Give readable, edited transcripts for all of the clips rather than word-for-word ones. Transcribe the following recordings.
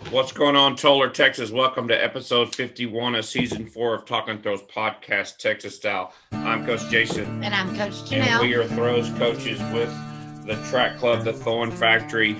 What's going on, Toller, Texas? Welcome to episode 51 of season 4 of Talking Throws podcast, Texas style. I'm Coach Jason. And I'm Coach Janelle. And we are throws coaches with the track club, the Thorn Factory.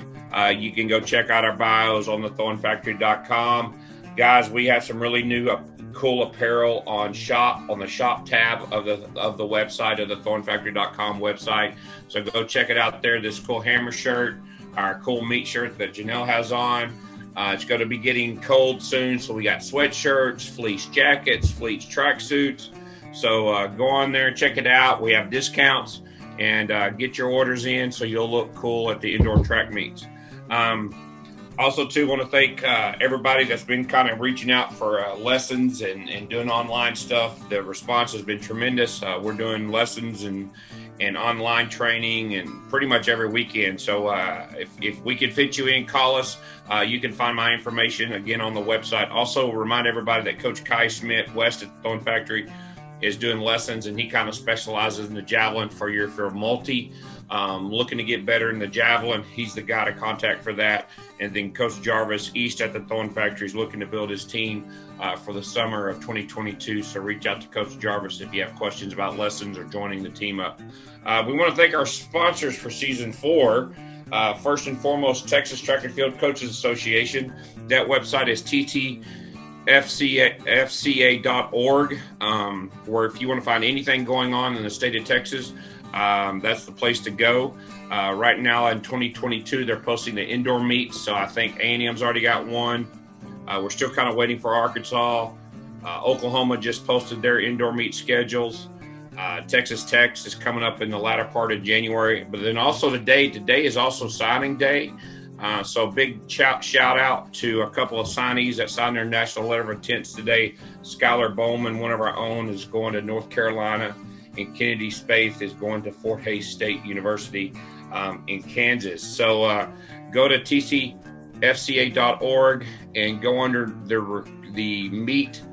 You can go check out our bios on thethornfactory.com. Guys, we have some really new cool apparel on the shop tab of the website, of the thornfactory.com website. So go check it out there. This cool hammer shirt, our cool meat shirt that Janelle has on. It's going to be getting cold soon, so we got sweatshirts, fleece jackets, fleece tracksuits. So go on there, check it out. We have discounts, and get your orders in so you'll look cool at the indoor track meets. Also, too, want to thank everybody that's been kind of reaching out for lessons and doing online stuff. The response has been tremendous. We're doing lessons and online training and pretty much every weekend. So if we can fit you in, call us. You can find my information again on the website. Also, remind everybody that Coach Kai Schmidt, West at the Thorn Factory, is doing lessons, and he kind of specializes in the javelin for a multi. Looking to get better in the javelin, he's the guy to contact for that. And then Coach Jarvis, East at the Thorn Factory, is looking to build his team for the summer of 2022. So reach out to Coach Jarvis if you have questions about lessons or joining the team up. We want to thank our sponsors for season 4. First and foremost, Texas Track and Field Coaches Association. That website is ttfca.org, where if you want to find anything going on in the state of Texas, that's the place to go. Right now in 2022, they're posting the indoor meets, so I think A&M's already got one. We're still kind of waiting for Arkansas. Oklahoma just posted their indoor meet schedules. Texas Tech is coming up in the latter part of January. But then also today is also signing day. So big shout out to a couple of signees that signed their national letter of intent today. Skylar Bowman, one of our own, is going to North Carolina, and Kennedy Spaeth is going to Fort Hays State University in Kansas. So go to tcfca.org and go under the meet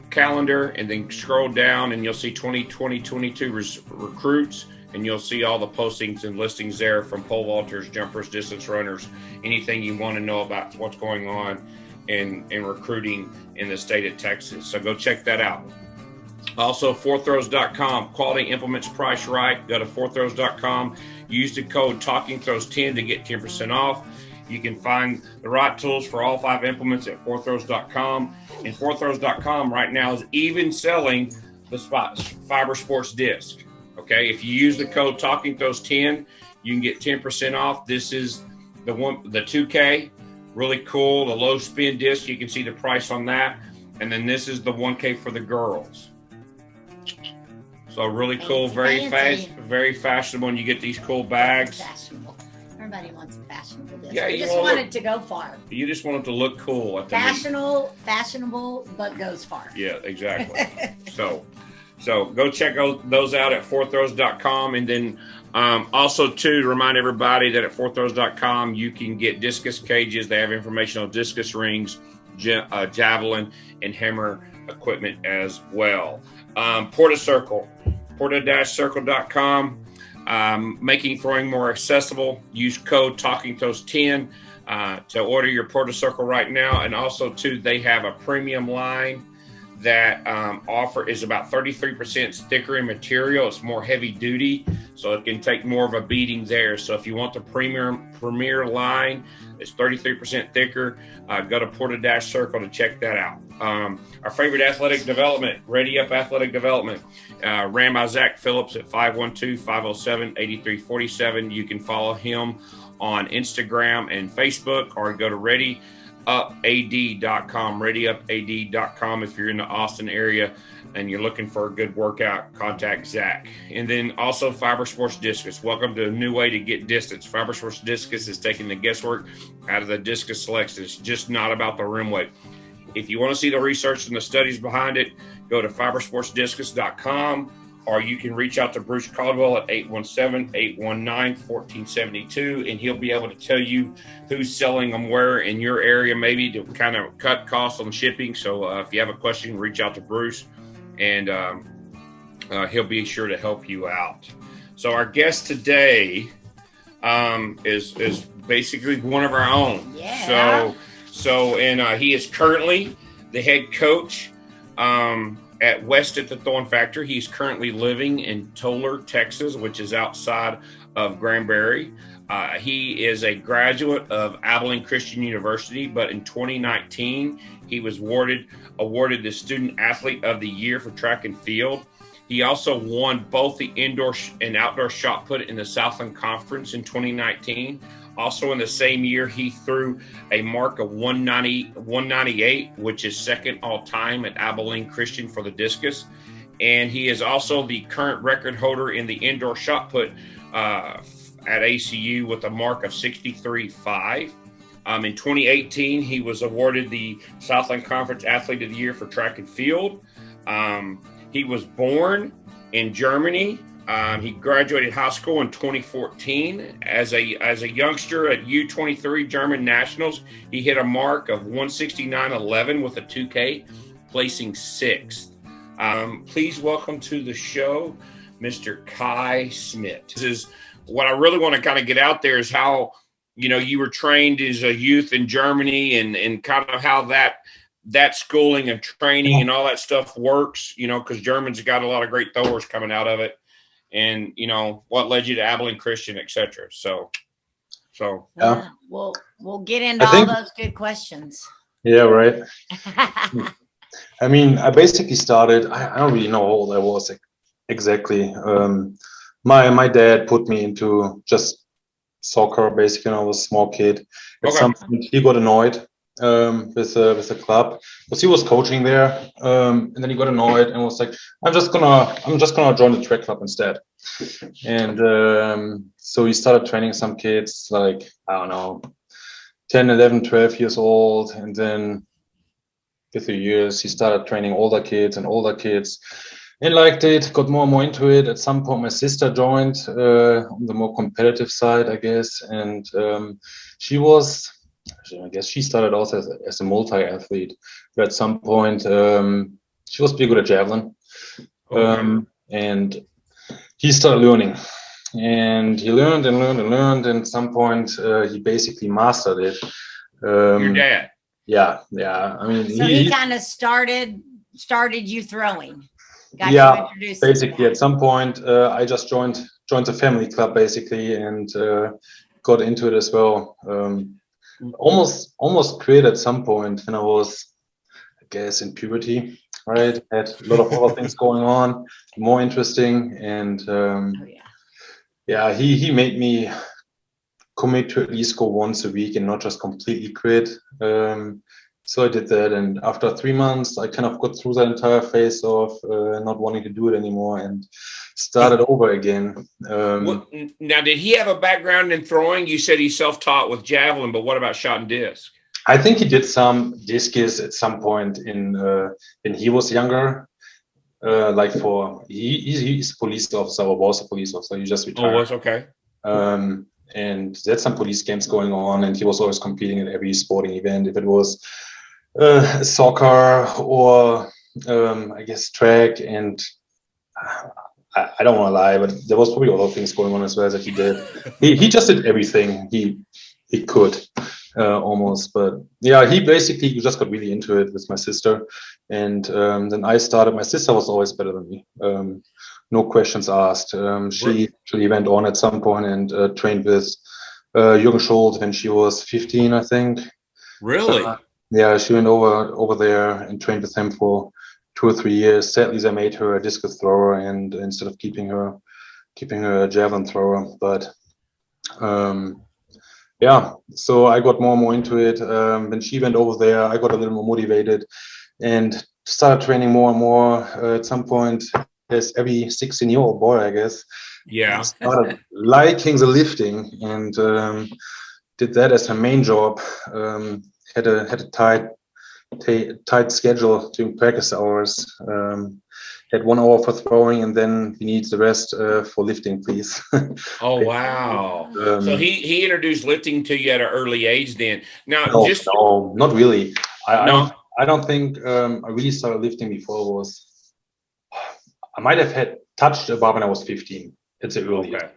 calendar, and then scroll down and you'll see 2022 recruits, and you'll see all the postings and listings there from pole vaulters, jumpers, distance runners, anything you want to know about what's going on in recruiting in the state of Texas. So go check that out. Also, 4throws.com, quality implements priced right. Go to 4throws.com, use the code TalkingThrows10 to get 10% off. You can find the right tools for all 5 implements at 4throws.com. And 4throws.com right now is even selling the Fiber Sports disc. Okay, if you use the code TalkingThrows10, you can get 10% off. This is the 2K, really cool, the low spin disc. You can see the price on that. And then this is the 1K for the girls. So really cool, very fast, very fashionable, and you get these cool bags. Fashionable. Everybody wants a fashionable disc. Yeah, you just want it to go far. You just want it to look cool. Fashionable, but goes far. Yeah, exactly. So go check those out at 4throws.com. And then also, too, to remind everybody that at 4throws.com, you can get discus cages. They have information on discus rings, javelin, and hammer equipment as well. Porta-Circle.com, making throwing more accessible. Use code TalkingThrows10 to order your Porta-Circle right now. And also, too, they have a premium line that is about 33% thicker in material. It's more heavy duty, so it can take more of a beating there. So if you want the premier line, it's 33% thicker. Go to Porta-Circle to check that out. Our favorite athletic development, Ready Up Athletic Development, ran by Zach Phillips at 512-507-8347. You can follow him on Instagram and Facebook, or go to readyupad.com, readyupad.com. If you're in the Austin area and you're looking for a good workout, contact Zach. And then also Fiber Sports Discus. Welcome to a new way to get distance. Fiber Sports Discus is taking the guesswork out of the discus selection. It's just not about the rim weight. If you want to see the research and the studies behind it, go to fibersportsdiscus.com, or you can reach out to Bruce Caldwell at 817-819-1472, and he'll be able to tell you who's selling them where in your area, maybe to kind of cut costs on shipping. So if you have a question, reach out to Bruce, and he'll be sure to help you out. So our guest today is basically one of our own. Yeah. So, and he is currently the head coach at West at the Thorn Factory. He's currently living in Toller, Texas, which is outside of Granbury. He is a graduate of Abilene Christian University, but in 2019, he was awarded the Student Athlete of the Year for track and field. He also won both the indoor and outdoor shot put in the Southland Conference in 2019. Also in the same year, he threw a mark of 198, which is second all time at Abilene Christian for the Discus. And he is also the current record holder in the indoor shot put at ACU with a mark of 63.5. In 2018, he was awarded the Southland Conference Athlete of the Year for track and field. He was born in Germany. He graduated high school in 2014. As a youngster at U23 German Nationals, he hit a mark of 169.11 with a 2K, placing 6th. Please welcome to the show, Mr. Kai Schmidt. This is what I really want to kind of get out there is how, you were trained as a youth in Germany and kind of how that schooling and training and all that stuff works, because Germans got a lot of great throwers coming out of it. And, what led you to Abilene Christian, et cetera. So. Yeah, we'll get into all those good questions. Yeah, right. I mean, I basically started, I don't really know how old I was exactly. My dad put me into just soccer, basically, when I was a small kid. At some point, he got annoyed with the club because he was coaching there, and then he got annoyed and was like, I'm just gonna join the track club instead. And so he started training some kids like, I don't know, 10, 11, 12 years old, and then with the years he started training older kids and liked it, got more and more into it. At some point my sister joined on the more competitive side, I guess, and she started also as a multi-athlete, but at some point she was pretty good at javelin. And he started learning, and he learned, and at some point he basically mastered it. Your dad? Yeah. I mean, so he kind of started you throwing. Got you introduced basically at some point I just joined the family club basically, and got into it as well. Almost quit at some point when I was, I guess, in puberty, right? Had a lot of other things going on, more interesting, and he made me commit to at least go once a week and not just completely quit. So I did that, and after 3 months, I kind of got through that entire phase of not wanting to do it anymore and started over again. Now, did he have a background in throwing? You said he's self-taught with javelin, but what about shot and disc? I think he did some discus at some point when he was younger. He's a police officer, or was a police officer. He just retired. Oh, was okay. And there's some police games going on, and he was always competing at every sporting event. If it was soccer or I guess track, and I don't want to lie, but there was probably other things going on as well that he did. He just did everything he could almost, but yeah, he basically just got really into it with my sister, and then I started. My sister was always better than me. No questions asked. She actually went on at some point and trained with Jürgen Scholz when she was 15, I think. Really? Yeah, she went over there and trained with him for 2 or 3 years. Sadly, they made her a discus thrower, and instead of keeping her a javelin thrower. But so I got more and more into it. When she went over there, I got a little more motivated and started training more and more. At some point, as every 16-year-old boy, I guess, I started liking the lifting and did that as her main job. Had a tight schedule during practice hours. Had 1 hour for throwing, and then we need the rest for lifting, please. Oh, wow. So he introduced lifting to you at an early age then. Now, no, not really. I don't think I really started lifting before I might have had touched above when I was 15. It's early. Okay.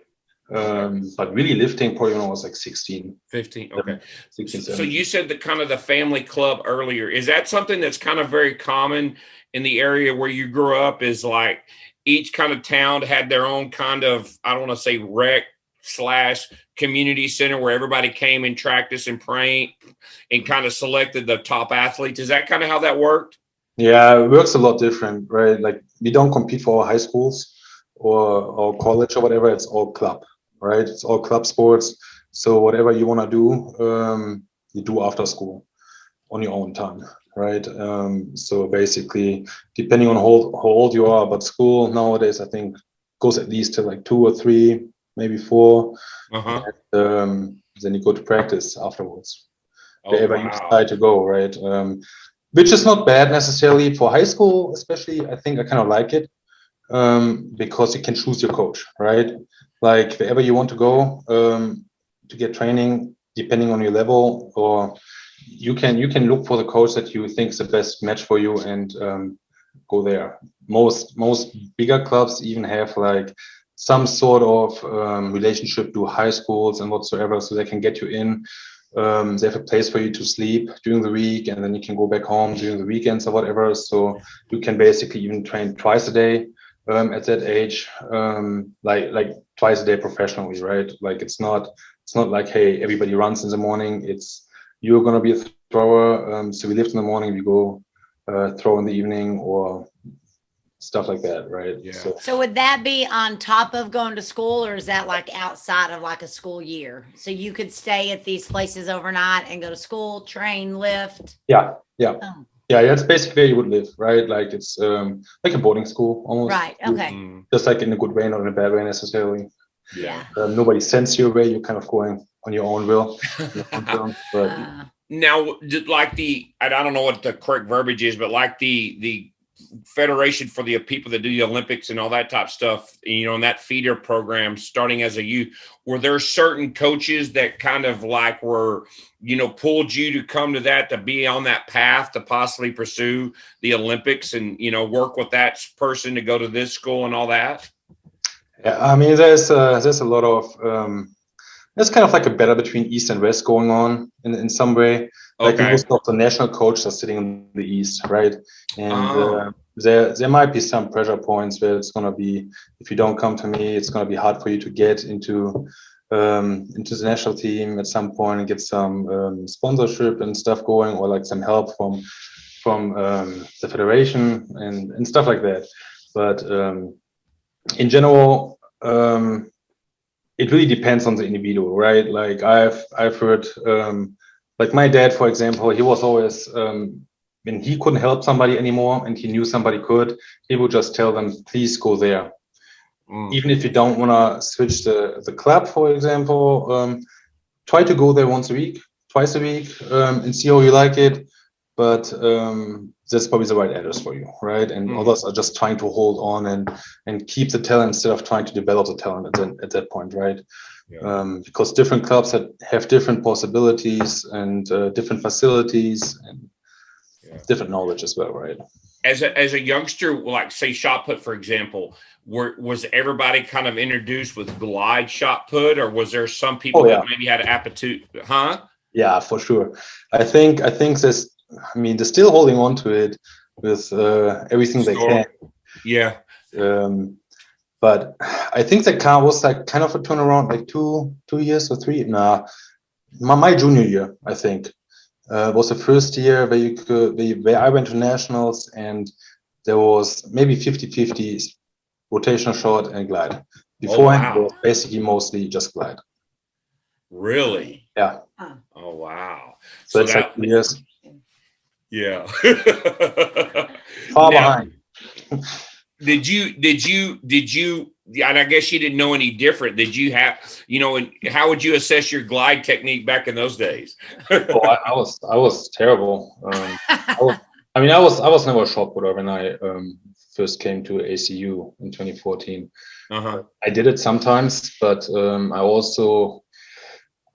But really lifting probably when I was like 16. 15. Okay. 16, So 17. you said the kind of the family club earlier. Is that something that's kind of very common in the area where you grew up? Is like each kind of town had their own kind of, I don't want to say rec / community center where everybody came and practiced and prayed and kind of selected the top athletes. Is that kind of how that worked? Yeah, it works a lot different, right? Like we don't compete for our high schools or college or whatever. It's all club, right? It's all club sports. So whatever you want to do, you do after school on your own time, right? So basically, depending on how old you are, but school nowadays I think goes at least to like 2 or 3, maybe 4. Uh-huh. And, then you go to practice afterwards, Oh, wherever you wow. decide to go, right? Which is not bad necessarily for high school, especially. I think I kind of like it because you can choose your coach, right? Like wherever you want to go to get training, depending on your level, or you can look for the coach that you think is the best match for you and go there. Most bigger clubs even have like some sort of relationship to high schools and whatsoever, so they can get you in. They have a place for you to sleep during the week, and then you can go back home during the weekends or whatever. So you can basically even train twice a day at that age, like twice a day professionally, right? Like it's not like, hey, everybody runs in the morning. It's you're gonna be a thrower. So we lift in the morning, we go throw in the evening or stuff like that, right? Yeah. So would that be on top of going to school, or is that like outside of like a school year? So you could stay at these places overnight and go to school, train, lift? Yeah. Oh, Yeah, that's basically where you would live, right? Like it's like a boarding school almost. right. Okay. Just like in a good way, not in a bad way necessarily. Yeah. Nobody sends you away. You're kind of going on your own will. But Now, like I don't know what the correct verbiage is, but like the federation for the people that do the Olympics and all that type of stuff, you know, in that feeder program starting as a youth, were there certain coaches that kind of like were, you know, pulled you to come to that, to be on that path to possibly pursue the Olympics and, you know, work with that person to go to this school and all that? yeah, I mean, there's a lot of there's kind of like a battle between East and West going on in some way. Like Okay. most of the national coaches are sitting in the East, right? And there might be some pressure points where it's gonna be, if you don't come to me, it's gonna be hard for you to get into the national team at some point and get some sponsorship and stuff going, or like some help from the federation and stuff like that. But in general, it really depends on the individual, right? Like I've heard, like my dad, for example, he was always when he couldn't help somebody anymore and he knew somebody could, he would just tell them, please go there. Even if you don't want to switch the club, for example, try to go there once a week, twice a week, and see how you like it. But that's probably the right address for you, right? And others are just trying to hold on and keep the talent instead of trying to develop the talent at that point, right? Yeah. Because different clubs have different possibilities and different facilities and different knowledge as well, right? As a youngster, like say shot put, for example, was everybody kind of introduced with glide shot put, or was there some people that maybe had aptitude? Huh? Yeah, for sure. I think this. I mean, they're still holding on to it with everything they can. Yeah. But I think that car was like kind of a turnaround, like 2 years or 3. Nah, my junior year, I think, was the first year where I went to nationals and there was maybe 50-50 rotational shot and glide. Beforehand, it was basically mostly just glide. Really? Yeah. Oh wow! So it's like 2 years. Yeah. Far behind. Did you, and I guess you didn't know any different. Did you have, you know, and how would you assess your glide technique back in those days? I was terrible. I was never a shot putter when I first came to ACU in 2014. I did it sometimes, but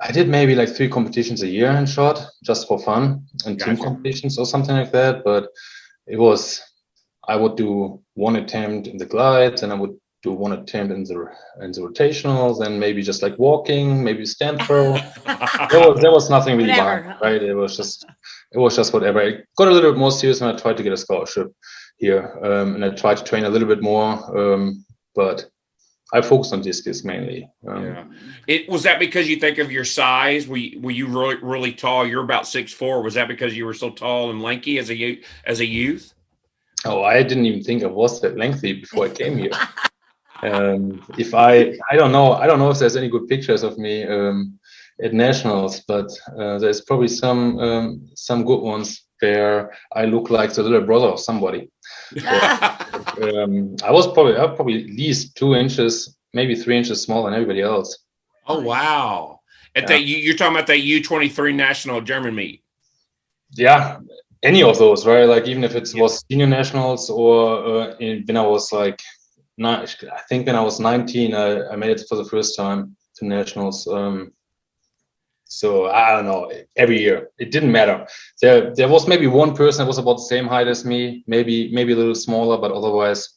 I did maybe like 3 competitions a year in shot just for fun and team competitions or something like that. But I would do 1 attempt in the glides and I would do one attempt in the rotational, then maybe just like walking, maybe stand throw. there was nothing really Whatever. violent, right? It was just whatever. I got a little bit more serious when I tried to get a scholarship here, and I tried to train a little bit more, but I focused on discus mainly. Was that because you think of your size? Were you really, really tall? You're about 6'4". Was that because you were so tall and lanky as a youth? Oh, I didn't even think I was that lengthy before I came here. If I don't know if there's any good pictures of me at nationals, but there's probably some good ones where I look like the little brother of somebody. I was probably at least 2 inches, maybe 3 inches smaller than everybody else. Oh wow! You're talking about that U23 national German meet. Yeah, any of those, right? Like even if it was senior nationals or when I was like, I think when I was 19, I made it for the first time to nationals. So I don't know. Every year, it didn't matter. There was maybe one person that was about the same height as me, maybe a little smaller, but otherwise,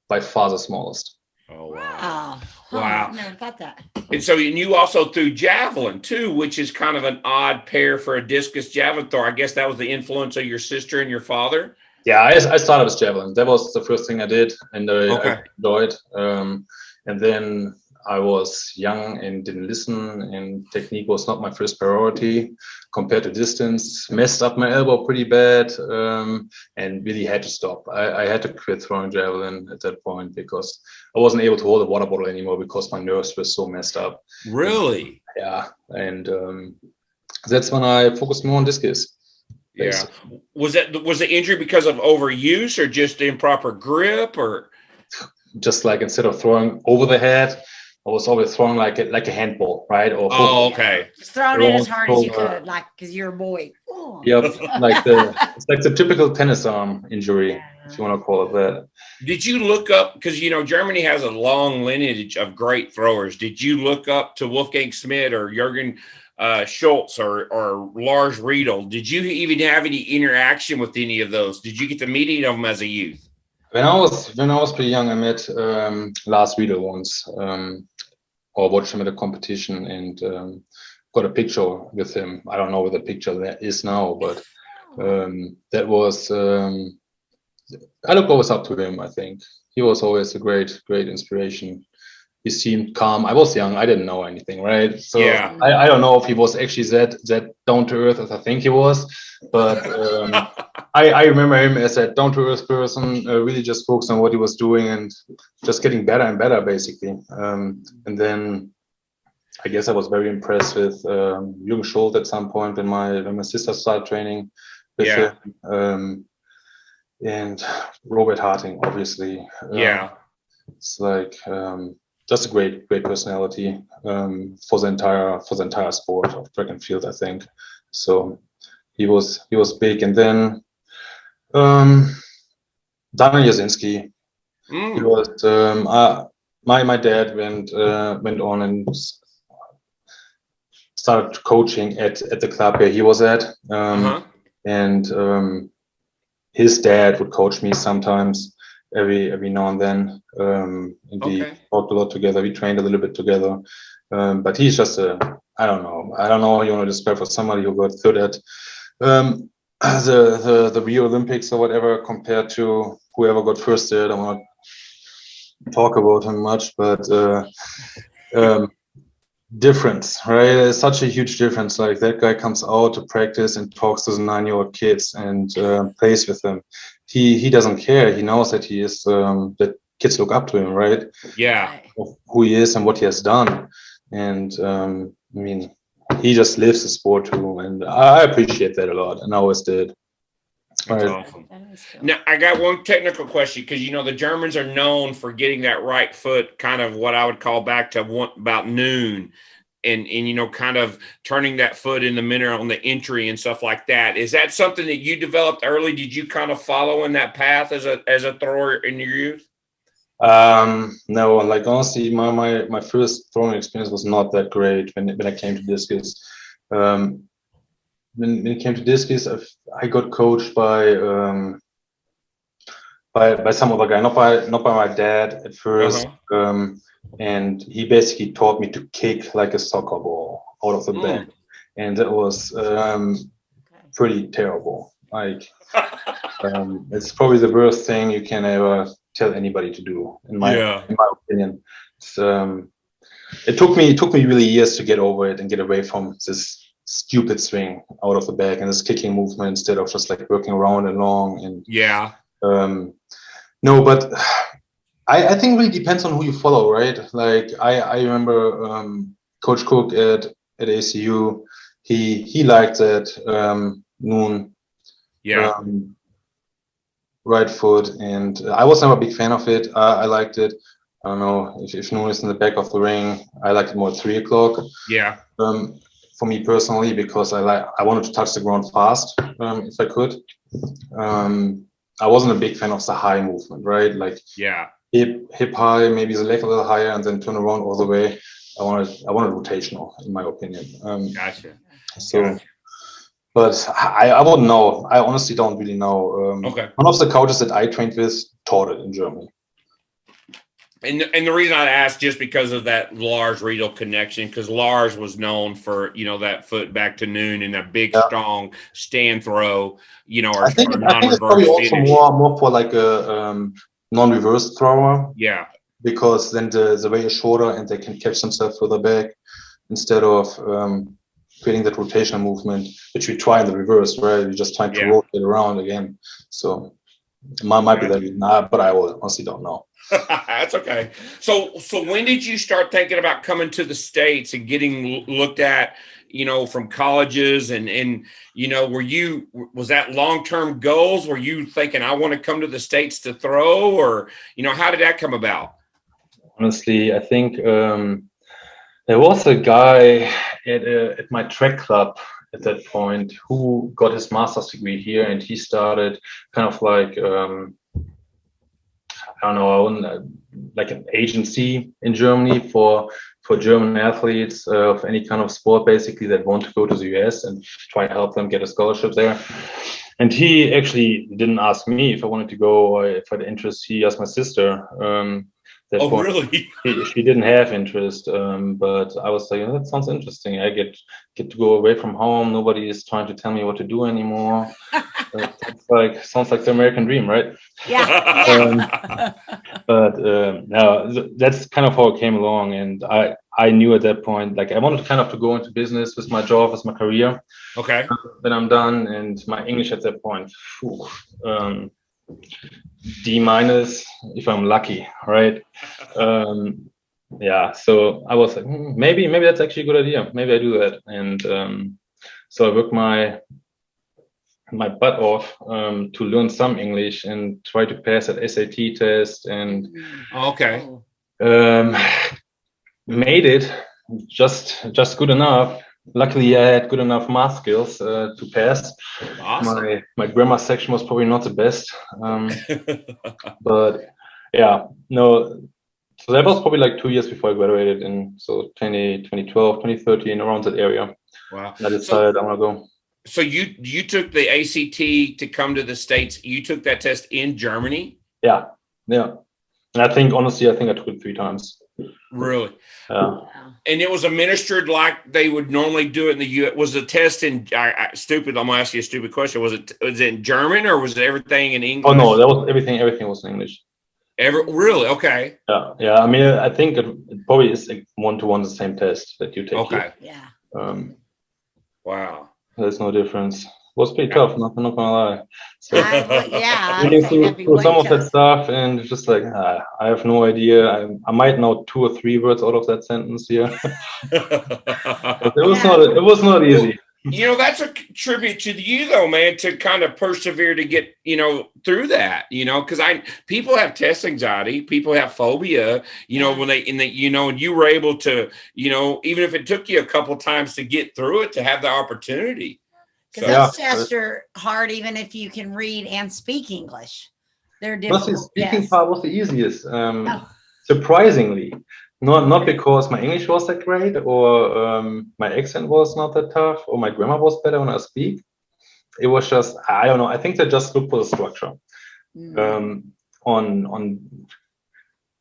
by far the smallest. Oh wow! Wow! I never thought that. And you also threw javelin too, which is kind of an odd pair for a discus javelin thrower. I guess that was the influence of your sister and your father. Yeah, I started with javelin. That was the first thing I did, and I enjoyed. And then I was young and didn't listen, and technique was not my first priority compared to distance. Messed up my elbow pretty bad, and really had to stop. I had to quit throwing javelin at that point because I wasn't able to hold a water bottle anymore because my nerves were so messed up. Really? Yeah, and that's when I focused more on discus. Basically. Yeah. Was the injury because of overuse or just improper grip, or just like instead of throwing over the head, I was always throwing like a handball, right? Or okay. Just throwing it as hard as you could, like because you're a boy. Yep, it's like the typical tennis arm injury, if you want to call it that. Did you look up, because Germany has a long lineage of great throwers? Did you look up to Wolfgang Schmidt or Jürgen Schultz or Lars Riedel? Did you even have any interaction with any of those? Did you get to meet any of them as a youth? When I was pretty young, I met Lars Riedel once, or watched him at a competition and got a picture with him. I don't know what the picture that is now, but that was. I looked always up to him. I think he was always a great inspiration. He seemed calm. I was young. I didn't know anything, right? So yeah. I don't know if he was actually that down to earth as I think he was, but I remember him as that down to earth person, really just focused on what he was doing and just getting better and better, basically. And then I guess I was very impressed with Jürgen Schultz at some point when my sister started training with him. And Robert Harting, obviously. It's like just a great personality for the entire sport of track and field, I think. So he was big. And then Daniel Jasinski. He was my dad went on and started coaching at the club where he was at, and his dad would coach me sometimes every now and then, and we talked a lot together. We trained a little bit together, but he's just I don't know how you want to describe for somebody who got third at the Rio Olympics or whatever compared to whoever got first there. I don't want to talk about him much, but difference, right? There's such a huge difference. Like that guy comes out to practice and talks to the 9-year-old kids and plays with them. He doesn't care. He knows that he is that kids look up to him, right? Yeah. Of who he is and what he has done. And I mean, he just lives the sport too, and I appreciate that a lot, and I always did. That's awesome. Now, I got one technical question, because the Germans are known for getting that right foot kind of what I would call back to about noon, and kind of turning that foot in the middle on the entry and stuff like that. Is that something that you developed early? Did you kind of follow in that path as a thrower in your youth? No, like honestly, my first throwing experience was not that great when I came to discus. When it came to discus, I got coached by by some other guy, not by my dad at first. And he basically taught me to kick like a soccer ball out of the bag, and that was pretty terrible. Like it's probably the worst thing you can ever tell anybody to do, in my opinion. It's, it took me really years to get over it and get away from this stupid swing out of the bag and this kicking movement instead of just like working around and long. And no, but I think it really depends on who you follow, right? Like I remember Coach Cook at ACU, he liked that noon right foot, and I was never a big fan of it. I liked it. I don't know if noon is in the back of the ring. I liked it more at 3 o'clock. For me personally, because I wanted to touch the ground fast if I could. I wasn't a big fan of the high movement, right? Like hip high, maybe the leg a little higher, and then turn around all the way. I wanted rotational, in my opinion. So, but I wouldn't know. I honestly don't really know. One of the coaches that I trained with taught it in Germany. And the reason I asked, just because of that Lars Riedel connection, because Lars was known for, that foot back to noon and that big, strong stand throw, or I think it's probably also more for like a non-reverse thrower. Because then the weight is shorter and they can catch themselves further back instead of creating that rotational movement, which we try in the reverse, right? We're just trying to rotate around again. So might be that, but I honestly don't know. That's okay. So when did you start thinking about coming to the States and getting looked at, from colleges and was that long-term goals? Were you thinking, I want to come to the States to throw, or, how did that come about? Honestly, I think there was a guy at my track club at that point who got his master's degree here, and he started kind of like I don't know, like an agency in Germany for German athletes of any kind of sport, basically, that want to go to the US and try to help them get a scholarship there. And he actually didn't ask me if I wanted to go or if I had interest. He asked my sister. Really? She didn't have interest, but I was like, that sounds interesting. I get to go away from home. Nobody is trying to tell me what to do anymore. Sounds like the American dream, right? But no, that's kind of how it came along. And I knew at that point, like, I wanted kind of to go into business with my job, with my career. When I'm done, and my English at that point, D- if I'm lucky, right? So I was like, maybe that's actually a good idea. Maybe I do that. And so I worked my butt off to learn some English and try to pass that SAT test, and made it just good enough. Luckily, I had good enough math skills to pass. Awesome. My grammar section was probably not the best, but no. So that was probably like 2 years before I graduated, in 2012, 2013, around that area. Wow. And I decided I want to go. So you took the ACT to come to the States. You took that test in Germany? Yeah. And I think, honestly, I took it 3 times. Really? Yeah. And it was administered like they would normally do it in the U.S. Was the test in I'm going to ask you a stupid question. Was it in German, or was it everything in English? Oh no, that was everything. Everything was in English. Really? Okay. Yeah. I mean, I think it probably is like 1-to-1 the same test that you take. Okay. Here. Yeah. Wow. There's no difference. It was pretty tough, not gonna lie. So I'd say through some of that stuff, and just like I have no idea. I might know 2 or 3 words out of that sentence here. It was not easy. That's a tribute to you, though, man, to kind of persevere to get through that. Because people have test anxiety, people have phobia. When and you were able to even if it took you a couple times to get through it, to have the opportunity. Because those tests are hard, even if you can read and speak English. They're difficult. The speaking part was the easiest, surprisingly. Not because my English was that great, or my accent was not that tough, or my grammar was better when I speak. It was just, I don't know. I think they just look for the structure. on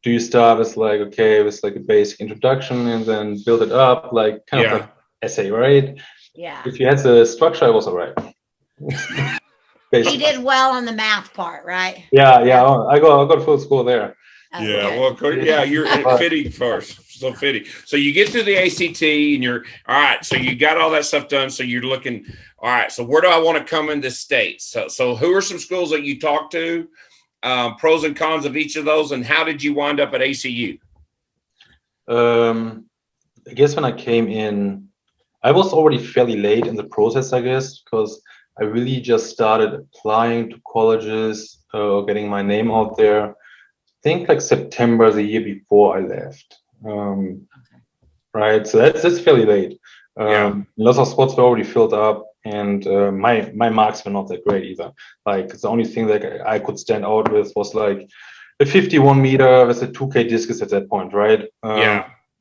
do you start with like, okay, with like a basic introduction and then build it up, like kind of like essay, right? Yeah. If you had the structure, I was all right. He did well on the math part, right? Yeah. I got full score there. Oh, Yeah, good. well, yeah, you're fitting first. So fitting. So you get through the ACT and you're all right. So you got all that stuff done. So you're looking, all right, so where do I want to come in this state? So who are some schools that you talked to? Pros and cons of each of those, and how did you wind up at ACU? I guess when I came in, I was already fairly late in the process, I guess, because I really just started applying to colleges or getting my name out there. I think like September the year before I left. Right, so that's fairly late. Lots of spots were already filled up, and my marks were not that great either. Like the only thing that I could stand out with was like a 51 meter with a 2K discus at that point, right?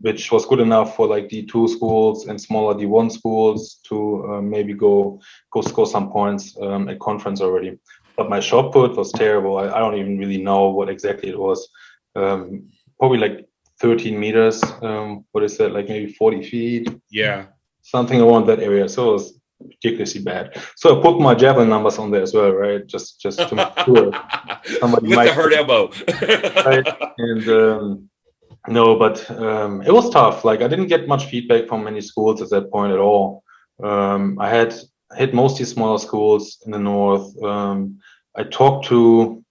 Which was good enough for like D2 schools and smaller D1 schools to maybe go score some points at conference already. But my shot put was terrible. I don't even really know what exactly it was. Probably like 13 meters. What is that? Like maybe 40 feet? Yeah. Something around that area. So it was ridiculously bad. So I put my javelin numbers on there as well, right? Just to make sure somebody with might the hurt elbow. right? And no, but it was tough. Like I didn't get much feedback from many schools at that point at all. I had hit mostly smaller schools in the north. I talked to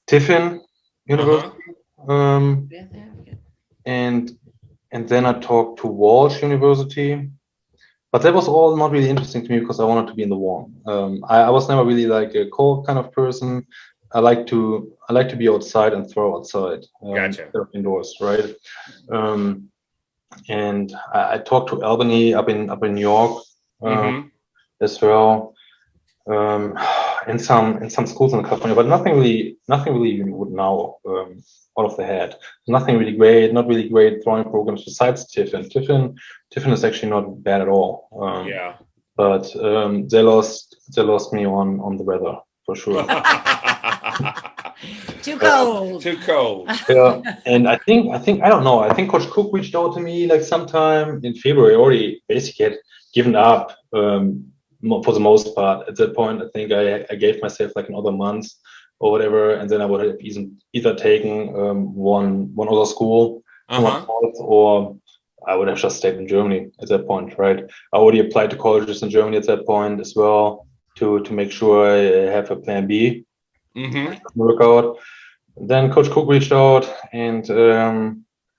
Tiffin University, and then I talked to Walsh University. But that was all not really interesting to me because I wanted to be in the warm. I was never really like a cold kind of person. I like to be outside and throw outside, instead of indoors, right? And I talked to Albany up in New York as well, in some schools in California, but nothing really you would know out of the head. Nothing really great, not really great throwing programs besides Tiffin. Tiffin is actually not bad at all. But they lost me on the weather for sure. Too cold. Too cold. Yeah, and I think I don't know. I think Coach Cook reached out to me like sometime in February. I already basically had given up for the most part. At that point, I think I gave myself like another month or whatever, and then I would have either taken one other school, or I would have just stayed in Germany at that point, right? I already applied to colleges in Germany at that point as well to make sure I have a plan B. Work out. Then Coach Cook reached out, and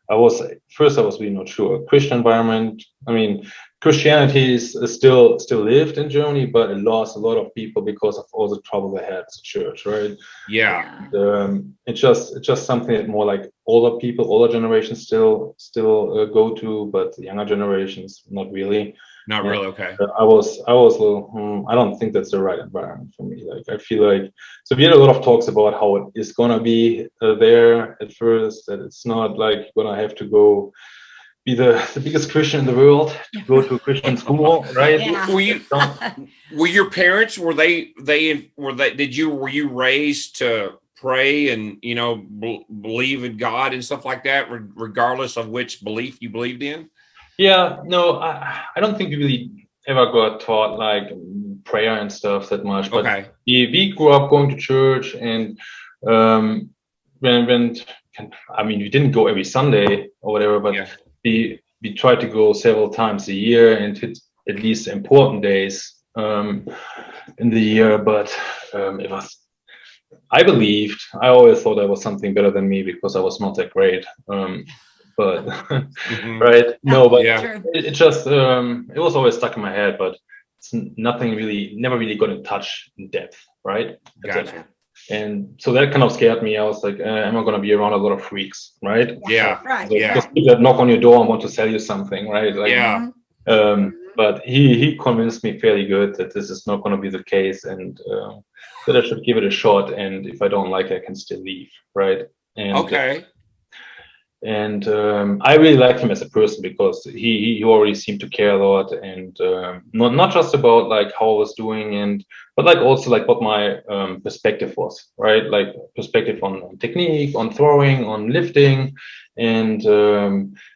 I was really not sure. Christian environment. I mean, Christianity is still lived in Germany, but it lost a lot of people because of all the trouble they had as a church, right? Yeah. And, it's just something that more like older generations still go to, but the younger generations not really. Not really. Okay. I was a little, I don't think that's the right environment for me. Like, I feel like, so we had a lot of talks about how it is going to be there at first, that it's not like going to have to go be the biggest Christian in the world to go to a Christian school, right? Yeah. Were your parents, were you raised to pray and, believe in God and stuff like that, regardless of which belief you believed in? Yeah, no, I don't think we really ever got taught like prayer and stuff that much. But we grew up going to church, and we didn't go every Sunday or whatever, but we tried to go several times a year and hit at least the important days in the year. But it was, I always thought I was something better than me because I was not that great. But right, no, but it just it was always stuck in my head, but it's never really got in touch in depth, right? Gotcha. And so that kind of scared me. I was like, am I going to be around a lot of freaks, right? Yeah, right. Just people that knock on your door and want to sell you something, right? Like, but he convinced me fairly good that this is not going to be the case, and that I should give it a shot. And if I don't like it, I can still leave, right? And, And I really liked him as a person because he already seemed to care a lot, and not just about like how I was doing, but like also like what my perspective was, right? Like perspective on technique, on throwing, on lifting, and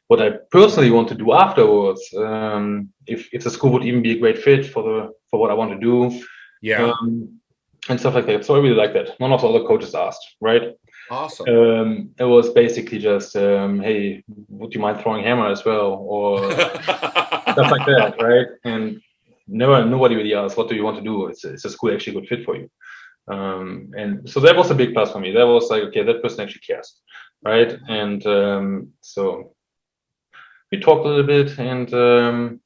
what I personally want to do afterwards. If the school would even be a great fit for what I want to do, Yeah. and stuff like that. So I really like that. None of the other coaches asked, right? Awesome. It was basically just, hey, would you mind throwing hammer as well, or stuff like that, right? And nobody really asked, what do you want to do? Is a school actually a good fit for you? And so that was a big plus for me. That was like, okay, that person actually cares, right? And so we talked a little bit, and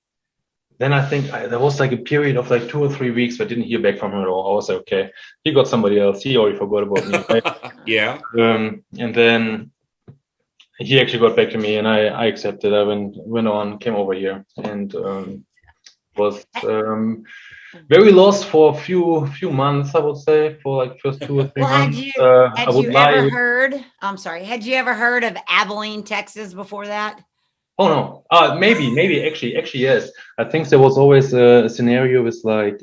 then I think there was like a period of like 2 or 3 weeks where I didn't hear back from him at all. I was like, okay, he got somebody else. He already forgot about me, right? Yeah. And then he actually got back to me, and I accepted. I went on, came over here, and was very lost for a few months, I would say, for like first 2 or 3 Well, months. had you ever heard? I'm sorry. Had you ever heard of Abilene, Texas before that? Oh no, maybe actually yes. I think there was always a scenario with like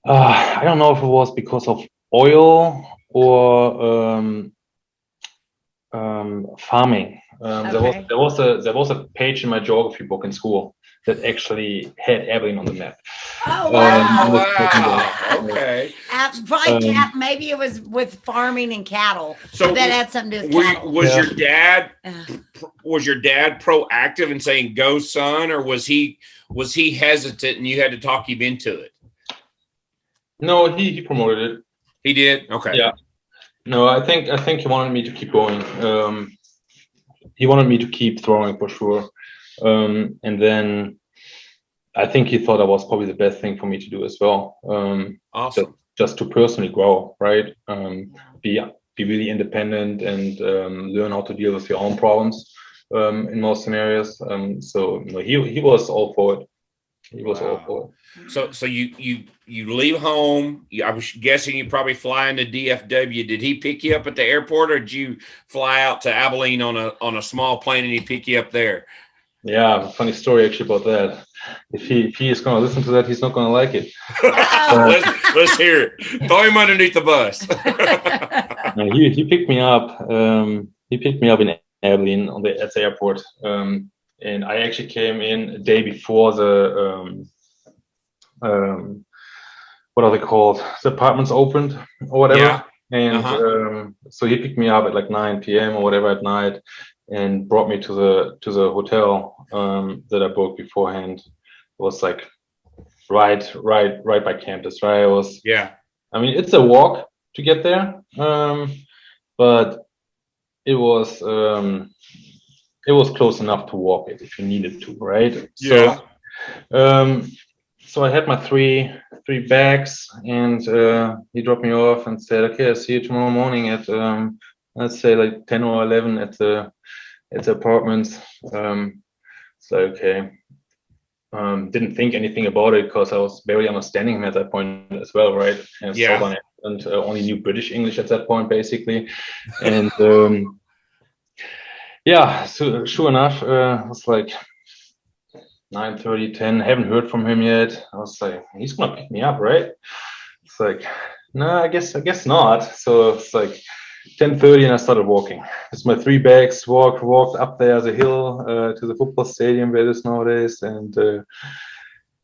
I don't know if it was because of oil or farming. Okay. There was a page in my geography book in school that actually had Abilene on the map. Oh wow! Wow. Okay. Probably maybe it was with farming and cattle. So that had something to do with cattle. Was your dad proactive in saying go son, or was he hesitant and you had to talk him into it? No, he promoted it. He did? Okay. Yeah. No, I think he wanted me to keep going. He wanted me to keep throwing for sure. And then I think he thought that was probably the best thing for me to do as well. Awesome. Just to personally grow, right? Be really independent and learn how to deal with your own problems in most scenarios. So he was all for it. He was all for it. So you leave home. I was guessing you probably fly into DFW. Did he pick you up at the airport, or did you fly out to Abilene on a small plane and he pick you up there? Yeah, funny story actually about that. If he is going to listen to that, he's not going to like it. Let's hear it. Throw him underneath the bus. He picked me up. He picked me up in Abilene at the airport. And I actually came in a day before the what are they called? The apartments opened or whatever. Yeah. And so he picked me up at like 9 p.m. or whatever at night, and brought me to the hotel that I booked beforehand. It was like right by campus, right? I mean, it's a walk to get there, but it was close enough to walk it if you needed to, right? Yeah. So I had my three bags, and he dropped me off and said, okay, I'll see you tomorrow morning at let's say like 10 or 11 at the apartments. So okay. Didn't think anything about it because I was very understanding him at that point as well, right? And yeah. And only knew British English at that point, basically. And yeah, so sure enough, it was like 9:30, 10. Haven't heard from him yet. I was like, he's gonna pick me up, right? It's like, no, I guess not. So it's like 10:30, and I started walking. It's my 3 bags. Walked up there the hill to the football stadium where it is nowadays, and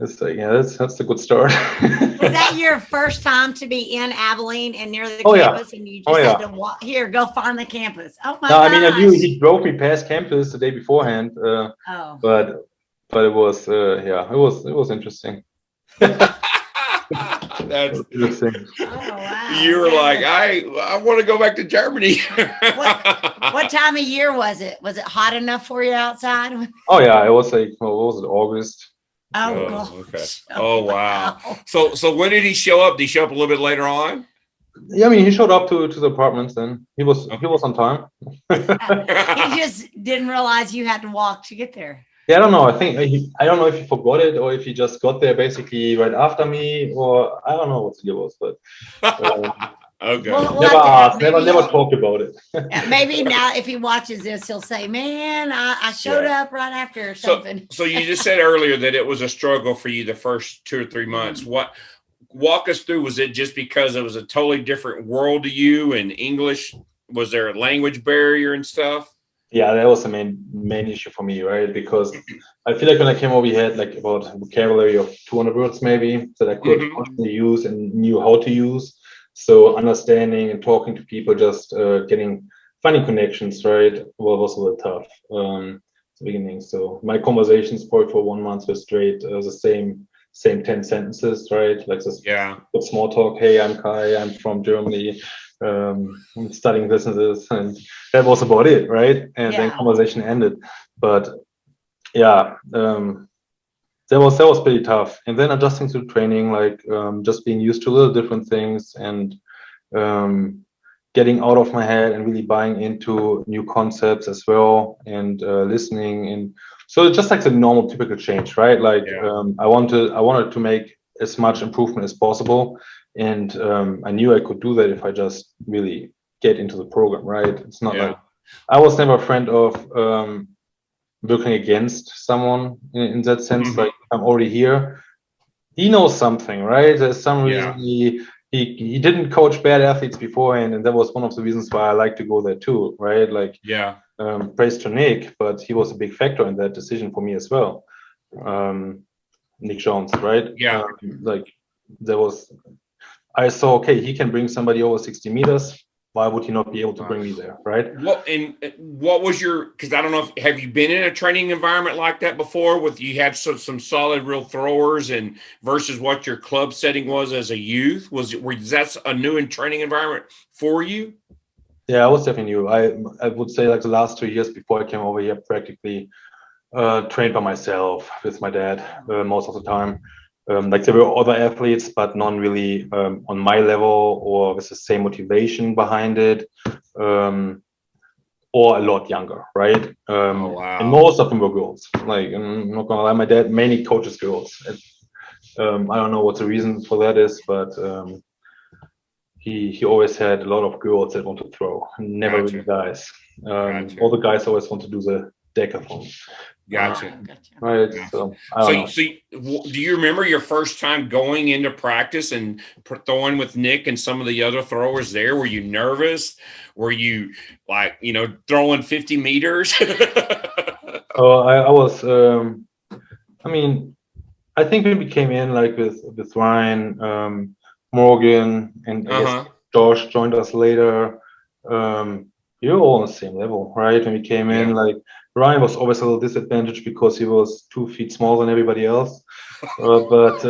it's like, yeah, that's a good start. Was that your first time to be in Abilene and near the campus? Yeah. And you just had to walk here, go find the campus. Oh my gosh. I mean, I knew he drove me past campus the day beforehand. But it was it was interesting. That's interesting. Oh, wow. You were like, I want to go back to Germany. What time of year was it? Was it hot enough for you outside? Oh yeah, it was like, what was it, August? Oh, okay. Oh wow. So when did he show up? Did he show up a little bit later on? Yeah, I mean, he showed up to the apartments. Then he was on time. He just didn't realize you had to walk to get there. Yeah, I don't know. I don't know if he forgot it or if he just got there basically right after me, or I don't know what the deal was, but Okay. Never asked, never talked about it. Maybe now if he watches this, he'll say, man, I showed up right after or something. So you just said earlier that it was a struggle for you the first 2 or 3 months. Walk us through, was it just because it was a totally different world to you and English? Was there a language barrier and stuff? Yeah, that was the main issue for me, right? Because I feel like when I came over, we had like about a vocabulary of 200 words maybe that I could constantly use and knew how to use. So understanding and talking to people, just finding connections, right, was a little tough at the beginning. So my conversations probably for 1 month were straight the same 10 sentences, right? Like this small talk. Hey, I'm Kai. I'm from Germany. I'm studying this and this, and that was about it, right? And then conversation ended. But yeah, that was pretty tough. And then adjusting to training, like just being used to little different things and getting out of my head and really buying into new concepts as well, and listening. And so just like the normal typical change, right? Like I wanted to make as much improvement as possible. And I knew I could do that if I just really get into the program, right? It's not like I was never a friend of working against someone in that sense. Like I'm already here. He knows something, right? There's some reason he didn't coach bad athletes beforehand, and that was one of the reasons why I like to go there too, right? Like praise to Nick, but he was a big factor in that decision for me as well. Nick Jones, right? Like there was. I saw, okay, he can bring somebody over 60 meters. Why would he not be able to bring me there, right? What was your? Because I don't know have you been in a training environment like that before? With you had some solid real throwers and versus what your club setting was as a youth. Was that a new training environment for you? Yeah, I was definitely new. I would say like the last 2 years before I came over here, practically trained by myself with my dad most of the time. Like there were other athletes, but none really on my level or with the same motivation behind it, or a lot younger, right? And most of them were girls. Like I'm not gonna lie, my dad mainly coaches girls. I don't know what the reason for that is, but he always had a lot of girls that want to throw, never really guys. All the guys always want to do the decathlon. Gotcha. Right. So do you remember your first time going into practice and throwing with Nick and some of the other throwers there? Were you nervous? Were you like, throwing 50 meters? I was. I mean, I think when we came in like with Ryan, Morgan, and I guess Josh joined us later. We were all on the same level, right? When we came in, like Ryan was always a little disadvantaged because he was 2 feet smaller than everybody else. But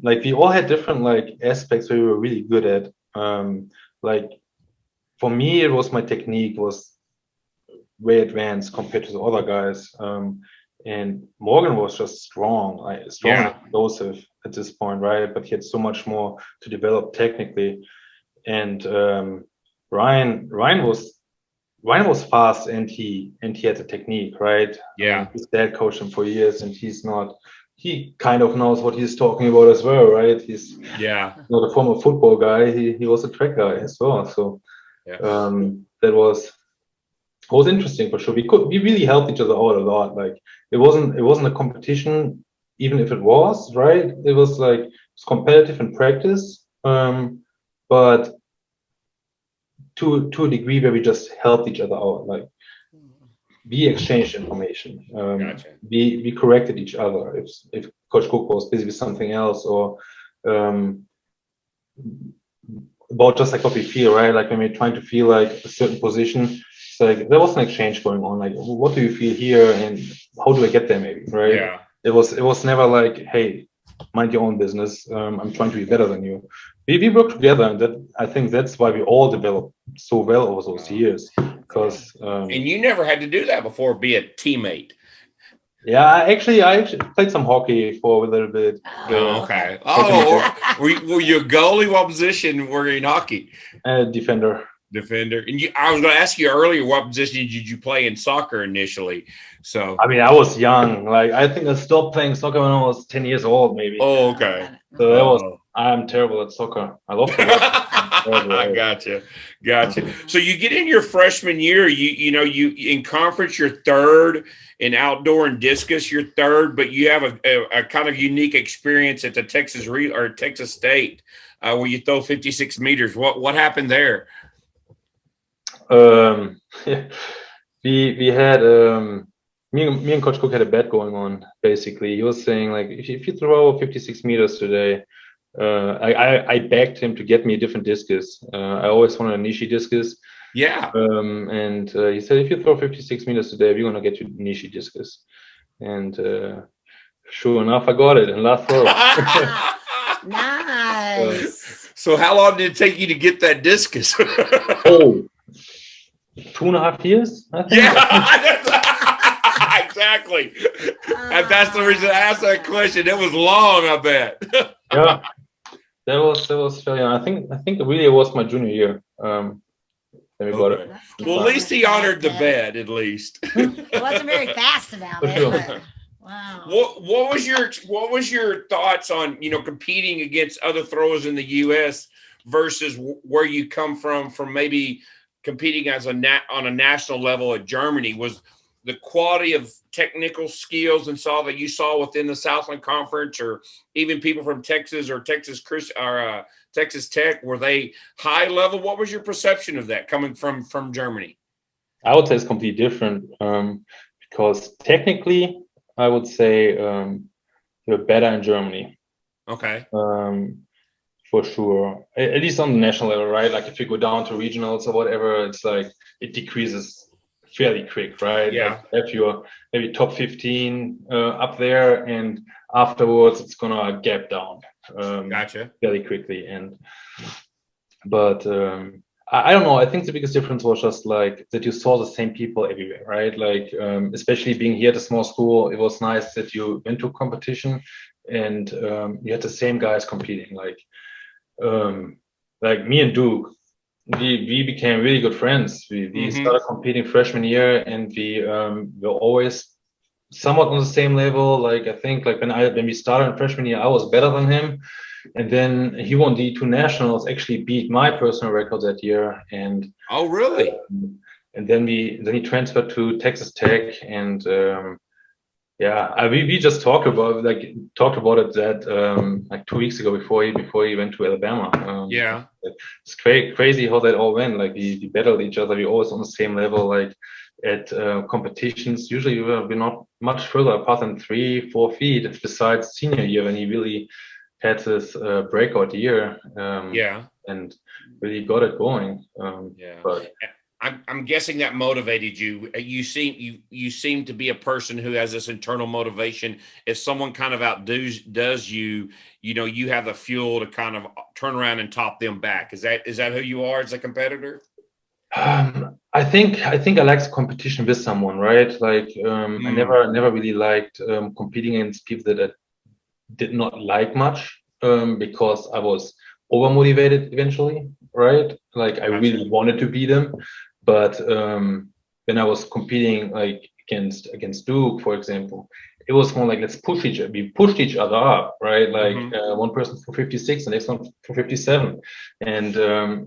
like we all had different like aspects where we were really good at. Like for me, it was my technique was way advanced compared to the other guys. And Morgan was just strong and explosive at this point, right? But he had so much more to develop technically. And Ryan was fast and he had the technique, right? His dad coached him for years, and he kind of knows what he's talking about as well, right? He's not a former football guy, he was a track guy as well. So that was interesting for sure. We really helped each other out a lot. Like it wasn't a competition, even if it was, right? It was like it's competitive in practice, but to a degree where we just helped each other out. Like we exchanged information. We corrected each other if Coach Cook was busy with something else, or about just like what we feel, right? Like when we're trying to feel like a certain position, it's like there was an exchange going on. Like, what do you feel here, and how do I get there? Maybe, right? Yeah. It was never like, hey, mind your own business. I'm trying to be better than you. We work together, and I think that's why we all developed so well over those years. Because and you never had to do that before, be a teammate. Yeah, I actually played some hockey for a little bit. Okay. Were you a goalie? What position were you in hockey? Defender. And I was going to ask you earlier, what position did you play in soccer initially? So I mean, I was young. Like I think I stopped playing soccer when I was 10 years old, maybe. Oh, okay. So I'm terrible at soccer. I love to watch. I gotcha. So you get in your freshman year, you in conference, you're third, in outdoor and discus, you're third, but you have a kind of unique experience at the Texas State, where you throw 56 meters. What happened there? We had me and Coach Cook had a bet going on. Basically, he was saying like, if you throw 56 meters today, I begged him to get me a different discus. I always wanted a Nishi discus. Yeah. And he said, if you throw 56 meters today, we're gonna get you Nishi discus. And sure enough, I got it in last throw. Nice. So how long did it take you to get that discus? 2.5 years, I think. Yeah, exactly. And that's the reason I asked that question. It was long, I bet. Yeah, that was fairly. I think really it was my junior year. Then we got it. Well, at least he honored the bet. At least it wasn't very fast about it. Sure. But, wow. What was your thoughts on competing against other throwers in the U.S. versus where you come from maybe competing as on a national level at Germany? Was the quality of technical skills and that you saw within the Southland Conference, or even people from Texas or Texas Tech, were they high level? What was your perception of that coming from Germany? I would say it's completely different, because technically, I would say you're better in Germany. Okay. For sure, at least on the national level, right? Like if you go down to regionals or whatever, it's like it decreases fairly quick, right? Yeah. Like if you're maybe top 15 up there, and afterwards it's gonna gap down Gotcha. fairly quickly. But I don't know. I think the biggest difference was just like that you saw the same people everywhere, right? Like especially being here at a small school, it was nice that you went to competition and you had the same guys competing. Like me and Duke, we became really good friends. We started competing freshman year, and we were always somewhat on the same level. Like I think like when we started in freshman year, I was better than him, and then he won D2 nationals, actually beat my personal record that year. And oh really? And then he transferred to Texas Tech, and we just talked about it that like 2 weeks ago before he went to Alabama. It's crazy how that all went. Like we battled each other. We always on the same level. Like at competitions, usually we're not much further apart than 3-4 feet. Besides senior year, when he really had this breakout year. And really got it going. But I'm guessing that motivated you. You seem to be a person who has this internal motivation. If someone kind of outdoes you, you have the fuel to kind of turn around and top them back. Is that who you are as a competitor? I think I like the competition with someone, right? Like I never really liked competing against people that I did not like much, because I was overmotivated eventually, right? Like I really wanted to beat them. But when I was competing like against Duke, for example, it was more like we pushed each other up, right? Like one person for 56, the next one for 57, and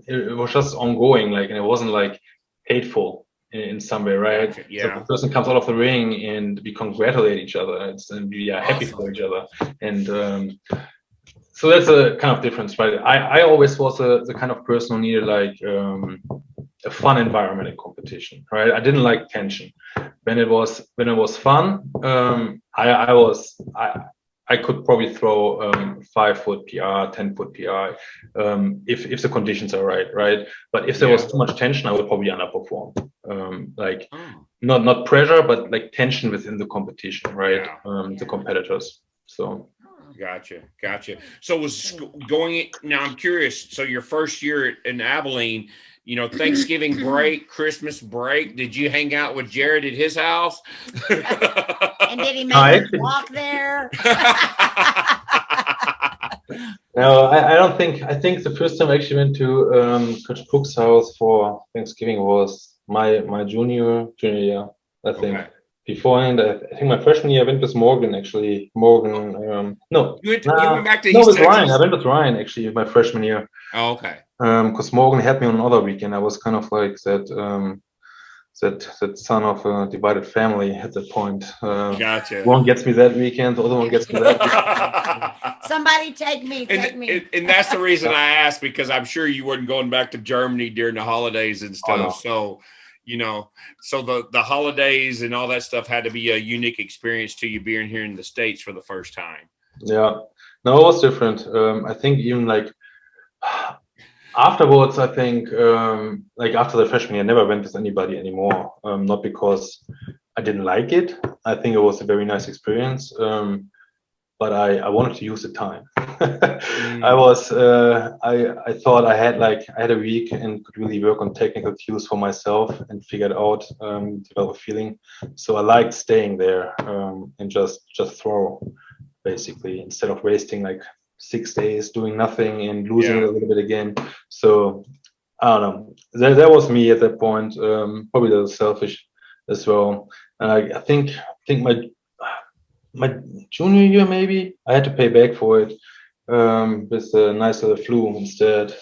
it was just ongoing. Like, and it wasn't like hateful in some way, right? Yeah. So the person comes out of the ring and we congratulate each other, and we are happy for each other, and so that's a kind of difference, right? I always was the kind of person who needed like a fun environment in competition, right? I didn't like tension. When it was fun, I could probably throw 5-foot PR, 10-foot PR, if the conditions are right? But if there was too much tension, I would probably underperform. Not pressure, but like tension within the competition, right? The competitors. So. Gotcha. So now I'm curious. So your first year in Abilene, Thanksgiving break, Christmas break, did you hang out with Jared at his house? And did he make you walk there? No, I don't think. I think the first time I actually went to Coach Cook's house for Thanksgiving was my junior year, I think. Okay. beforehand, I think my freshman year I went with Morgan actually. Morgan, no, You went back to no, East with Ryan. Texas? I went with Ryan actually my freshman year. Oh, okay. Because Morgan had me on another weekend. I was kind of like that son of a divided family at that point. Gotcha. One gets me that weekend, the other one gets me that weekend. Somebody take me. And that's the reason I asked, because I'm sure you weren't going back to Germany during the holidays and stuff. No. So, so the holidays and all that stuff had to be a unique experience to you being here in the States for the first time. Yeah, no, it was different. I think even like afterwards, I think like after the freshman year, I never went with anybody anymore. Not because I didn't like it. I think it was a very nice experience. But I wanted to use the time. I thought I had a week and could really work on technical cues for myself and figure it out, develop a feeling. So I liked staying there and just throw basically instead of wasting like 6 days doing nothing and losing it a little bit again. So I don't know. That was me at that point. Probably a little selfish as well. And I think my junior year, maybe I had to pay back for it with a nice little flu instead.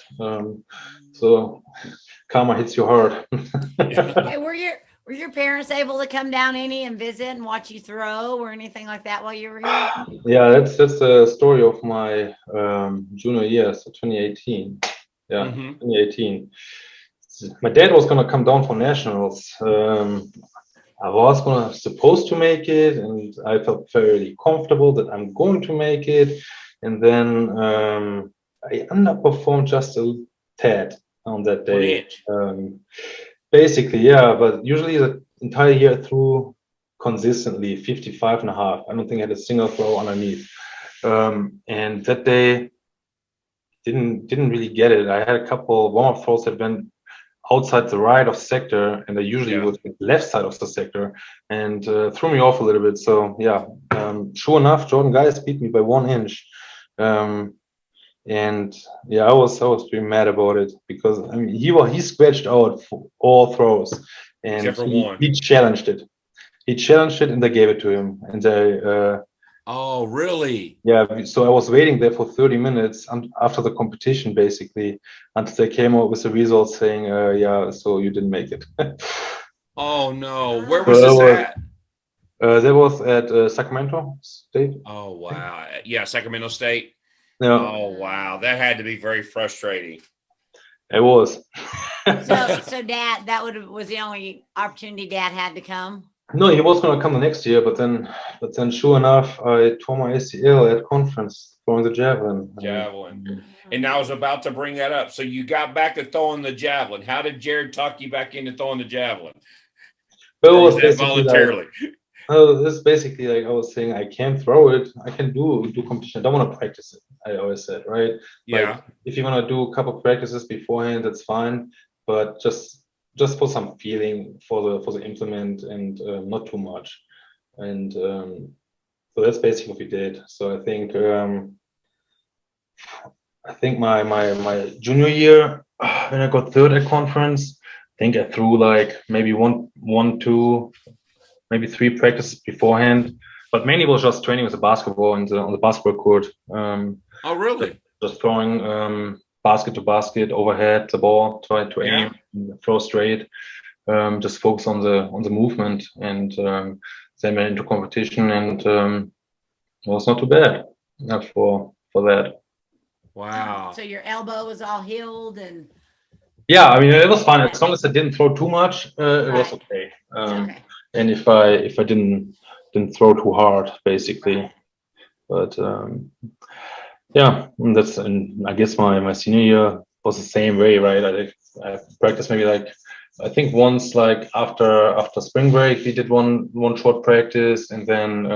So karma hits you hard. Hey, were your parents able to come down any and visit and watch you throw or anything like that while you were here? Yeah, that's the story of my junior year, so 2018. Yeah, 2018. My dad was gonna come down for nationals. I was supposed to make it, and I felt fairly comfortable that I'm going to make it. And then I underperformed just a tad on that day. Basically, yeah, but usually the entire year through consistently 55.5. I don't think I had a single throw underneath. And that day didn't really get it. I had a couple warm-up throws that went outside the right of sector, and they usually would the left side of the sector, and threw me off a little bit. So yeah, sure enough, Jordan Geis beat me by 1 inch, and yeah, I was pretty mad about it because I mean he scratched out for all throws, and he challenged it. He challenged it, and they gave it to him, and they. Oh, really? Yeah, so I was waiting there for 30 minutes after the competition, basically, until they came out with the results saying, yeah, so you didn't make it. Oh, no. Where was this at? That was at Sacramento State. Oh, wow. Yeah, Sacramento State. Yeah. Oh, wow. That had to be very frustrating. It was. So Dad, that was the only opportunity Dad had to come? No, he was going to come the next year, but then sure enough, I tore my ACL at conference throwing the javelin. And I was about to bring that up. So you got back to throwing the javelin. How did Jared talk you back into throwing the javelin? Well, it was basically voluntarily. This is basically like I was saying, I can't throw it. I can do competition. I don't want to practice it. I always said, right? Yeah. Like, if you want to do a couple practices beforehand, that's fine. But just for some feeling for the implement and not too much. And so that's basically what we did. So I think my junior year when I got third at conference, I think I threw like maybe one, two, maybe 3 practices beforehand, but mainly it was just training with the basketball and on the basketball court. Oh, really? Just throwing basket to basket, overhead the ball, try to aim, throw straight, just focus on the movement, and then went into competition, and it was not too bad for that. Wow. So your elbow was all healed and. Yeah, I mean it was fine as long as I didn't throw too much. It was okay. And if I didn't throw too hard, basically, but. Yeah, and I guess my senior year was the same way, right? I practiced maybe like I think once like after spring break we did one short practice, and then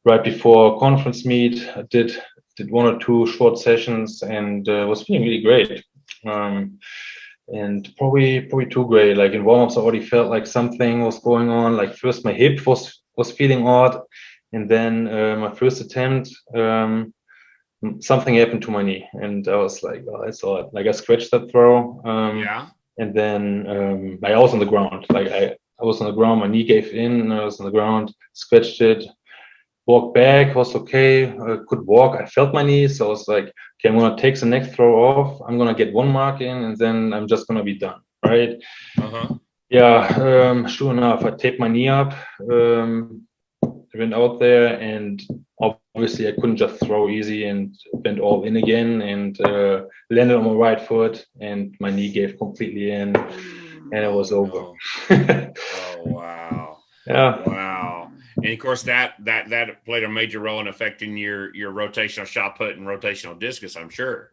right before conference meet I did 1 or 2 short sessions, and was feeling really great. And probably too great. Like in warm-ups I already felt like something was going on. Like first my hip was feeling odd, and then my first attempt. Something happened to my knee, and I was like, oh, that's odd. Like I scratched that throw, and then I was on the ground. Like I was on the ground, my knee gave in, and I was on the ground, scratched it, walked back, was okay, could walk. I felt my knee, so I was like, okay, I'm gonna take the next throw off. I'm gonna get one mark in, and then I'm just gonna be done, right? Yeah, sure enough, I taped my knee up. I went out there, and obviously I couldn't just throw easy, and went all in again, and landed on my right foot, and my knee gave completely in, and it was over. Oh wow! Yeah. Wow. And of course that played a major role in affecting your rotational shot put and rotational discus, I'm sure.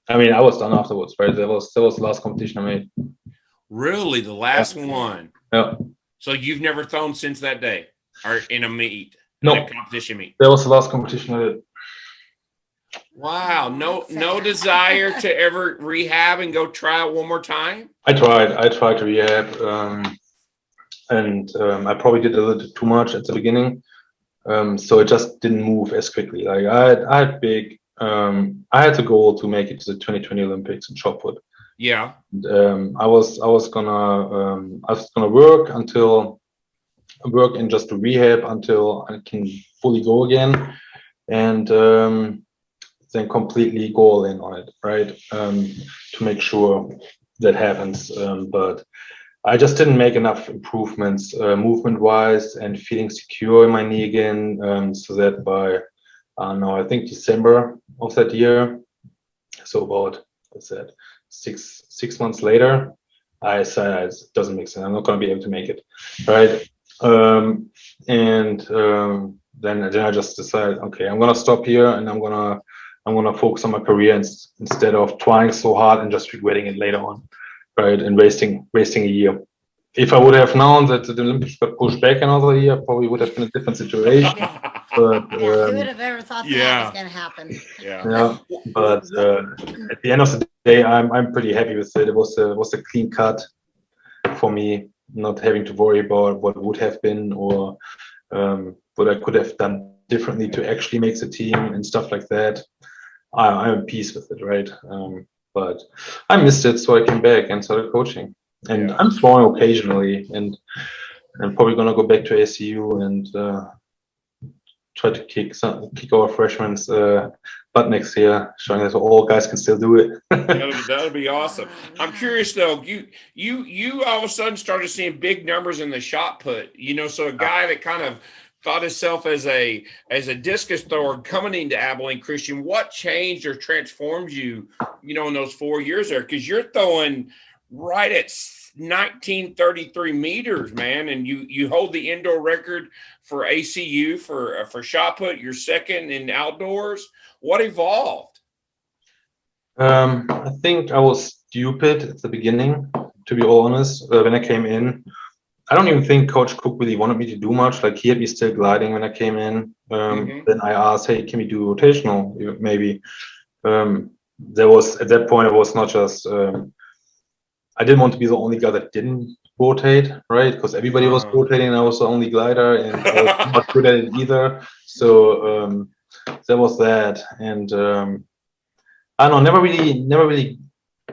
I mean, I was done afterwards, right? That was the last competition I made. Really, the last one? Yeah. So you've never thrown since that day, or in a meet? No, in a competition meet. That was the last competition I did. Wow, no desire to ever rehab and go try it one more time? I tried to rehab, and I probably did a little bit too much at the beginning, so it just didn't move as quickly. Like I had the goal to make it to the 2020 Olympics in shot put. Yeah. And, I was gonna work and just do rehab until I can fully go again, and then completely go all in on it, right? To make sure that happens. But I just didn't make enough improvements movement wise and feeling secure in my knee again. So that by I think December of that year, so about what's that, six months later, I said it doesn't make sense. I'm not going to be able to make it, right? Then I just decided, okay, I'm gonna stop here, and I'm gonna focus on my career instead of trying so hard and just regretting it later on, right? And wasting a year. If I would have known that the Olympics got pushed back another year, I probably would have been in a different situation. But who would have ever thought that was going to happen? Yeah. But at the end of the day, I'm pretty happy with it. It was a clean cut for me, not having to worry about what would have been or what I could have done differently to actually make the team and stuff like that. I'm at peace with it, right? But I missed it, so I came back and started coaching. And I'm throwing occasionally, and I'm probably gonna go back to ACU and try to kick our freshmen's butt next year, showing that all guys can still do it. That'll be awesome. I'm curious though. You all of a sudden started seeing big numbers in the shot put. So a guy that kind of thought himself as a discus thrower coming into Abilene Christian, what changed or transformed you? In those 4 years there, because you're throwing right at 1933 meters, man, and you hold the indoor record for ACU for shot put. You're second in outdoors. What evolved? I think I was stupid at the beginning, to be all honest. When I came in, I don't even think Coach Cook really wanted me to do much. Like, he had me still gliding when I came in. Then I asked, hey, can we do rotational maybe? There was, at that point, it was not just I didn't want to be the only guy that didn't rotate, right? Because everybody was rotating, and I was the only glider, and I was not good at it either. So there was that, and I don't know, never really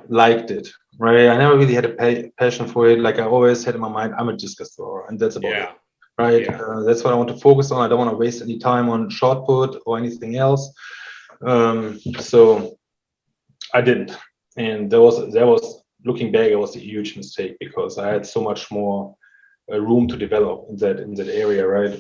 liked it, right? I never really had a passion for it. Like, I always had in my mind, I'm a discus thrower, and that's about it, right? That's what I want to focus on. I don't want to waste any time on shot put or anything else. So I didn't, and there was. Looking back, it was a huge mistake because I had so much more room to develop in that area, right?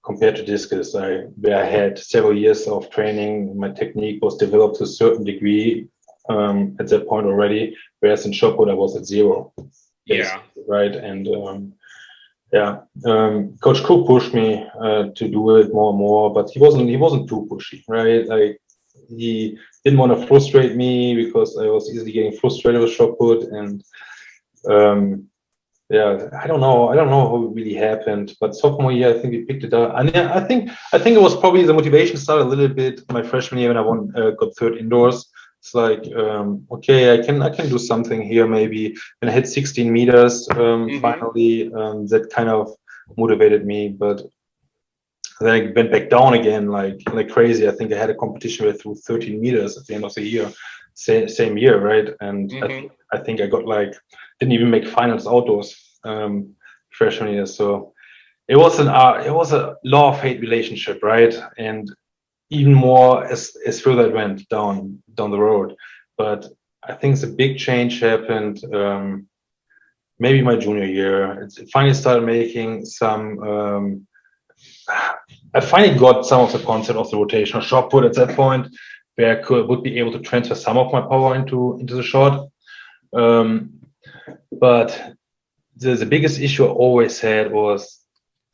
Compared to discus, where I had several years of training, my technique was developed to a certain degree at that point already, whereas in shot put I was at zero. Right. And Coach Cook pushed me to do it more and more, but he wasn't too pushy, right? Like, he didn't want to frustrate me because I was easily getting frustrated with shot put, and I don't know how it really happened, but sophomore year I think we picked it up, and I think it was probably the motivation started a little bit my freshman year when I got third indoors. It's like, okay, I can do something here maybe, and I hit 16 meters finally. That kind of motivated me, but then I went back down again like crazy. I think I had a competition where I threw 13 meters at the end of the year, same year, right? And I think I got didn't even make finals outdoors freshman year. So it was a love-hate relationship, right? And even more as further it went down the road. But I think the big change happened maybe my junior year. It finally started making some. I finally got some of the concept of the rotational shot put at that point, where I would be able to transfer some of my power into the shot. But the biggest issue I always had was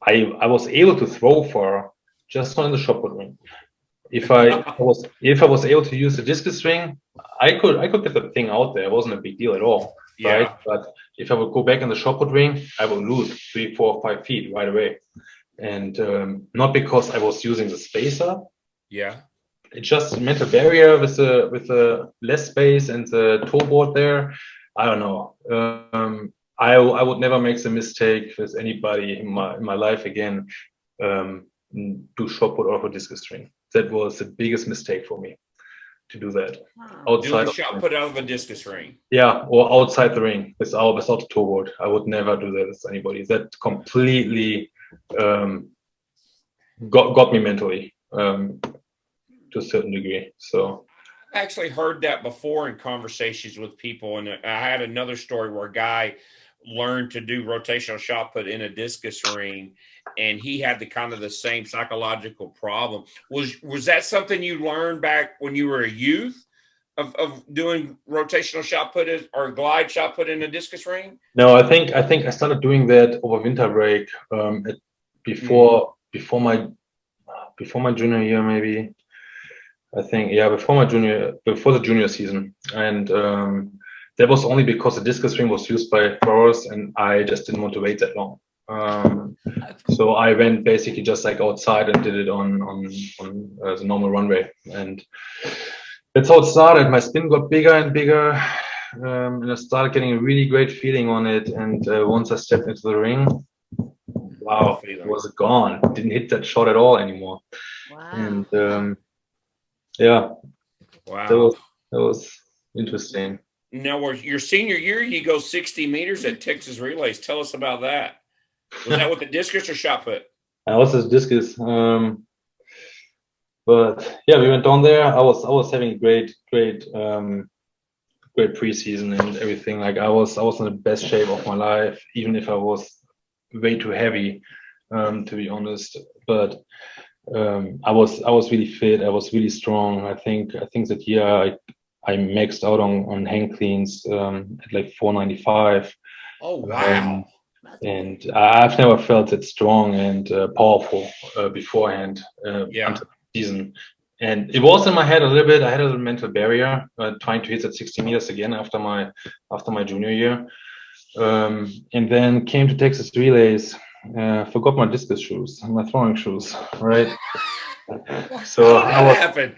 I was able to throw far just on the shot put ring. If I was able to use the discus ring, I could get the thing out there. It wasn't a big deal at all, right? But if I would go back in the shot put ring, I would lose 3, 4, 5 feet right away. And not because I was using the spacer. Yeah. It's just a mental barrier with the less space and the toe board there. I don't know. I would never make the mistake with anybody in my life again. Do shot put or discus string. That was the biggest mistake for me to do that. Outside do a shot put out of a discus ring. Yeah, or outside the ring without the toe board. I would never do that with anybody. That completely got me mentally to a certain degree. So I actually heard that before in conversations with people, and I had another story where a guy learned to do rotational shot put in a discus ring, and he had the same psychological problem. Was that something you learned back when you were a youth of doing rotational shot put or glide shot put in a discus ring? No, I think I started doing that over winter break before my junior year, maybe. I think, yeah, before the junior season. And that was only because the discus ring was used by throwers and I just didn't want to wait that long. So I went basically just like outside and did it on the normal runway. And that's how it started. My spin got bigger and bigger. And I started getting a really great feeling on it. And once I stepped into the ring, wow, it was gone. Didn't hit that shot at all anymore. Wow. And yeah, wow, that was interesting. Now, your senior year, you go 60 meters at Texas Relays. Tell us about that. Was that with the discus or shot put? I was a discus. But yeah, we went down there. I was having a great preseason and everything. Like I was in the best shape of my life, even if I was way too heavy, to be honest. But I was really fit. I was really strong. I think that year I maxed out on hang cleans at like 495. Oh wow! And I've never felt that strong and powerful beforehand until the season. And it was in my head a little bit. I had a little mental barrier trying to hit that 60 meters again after my junior year. And then came to Texas Relays. Forgot my discus shoes, my throwing shoes, right? So that happened.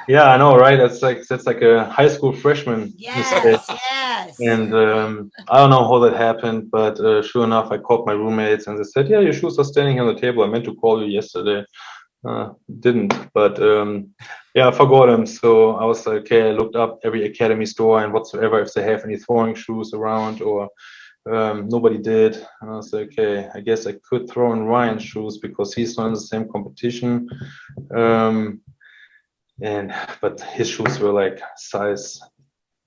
Yeah, I know, right? That's like a high school freshman mistake. Yes. And I don't know how that happened, but sure enough, I called my roommates and they said, "Yeah, your shoes are standing on the table. I meant to call you yesterday, didn't." But yeah, I forgot them. So I was like, okay, I looked up every academy store and whatsoever if they have any throwing shoes around, or nobody did. And I was like, okay, I guess I could throw in Ryan's shoes because he's not in the same competition. But his shoes were like size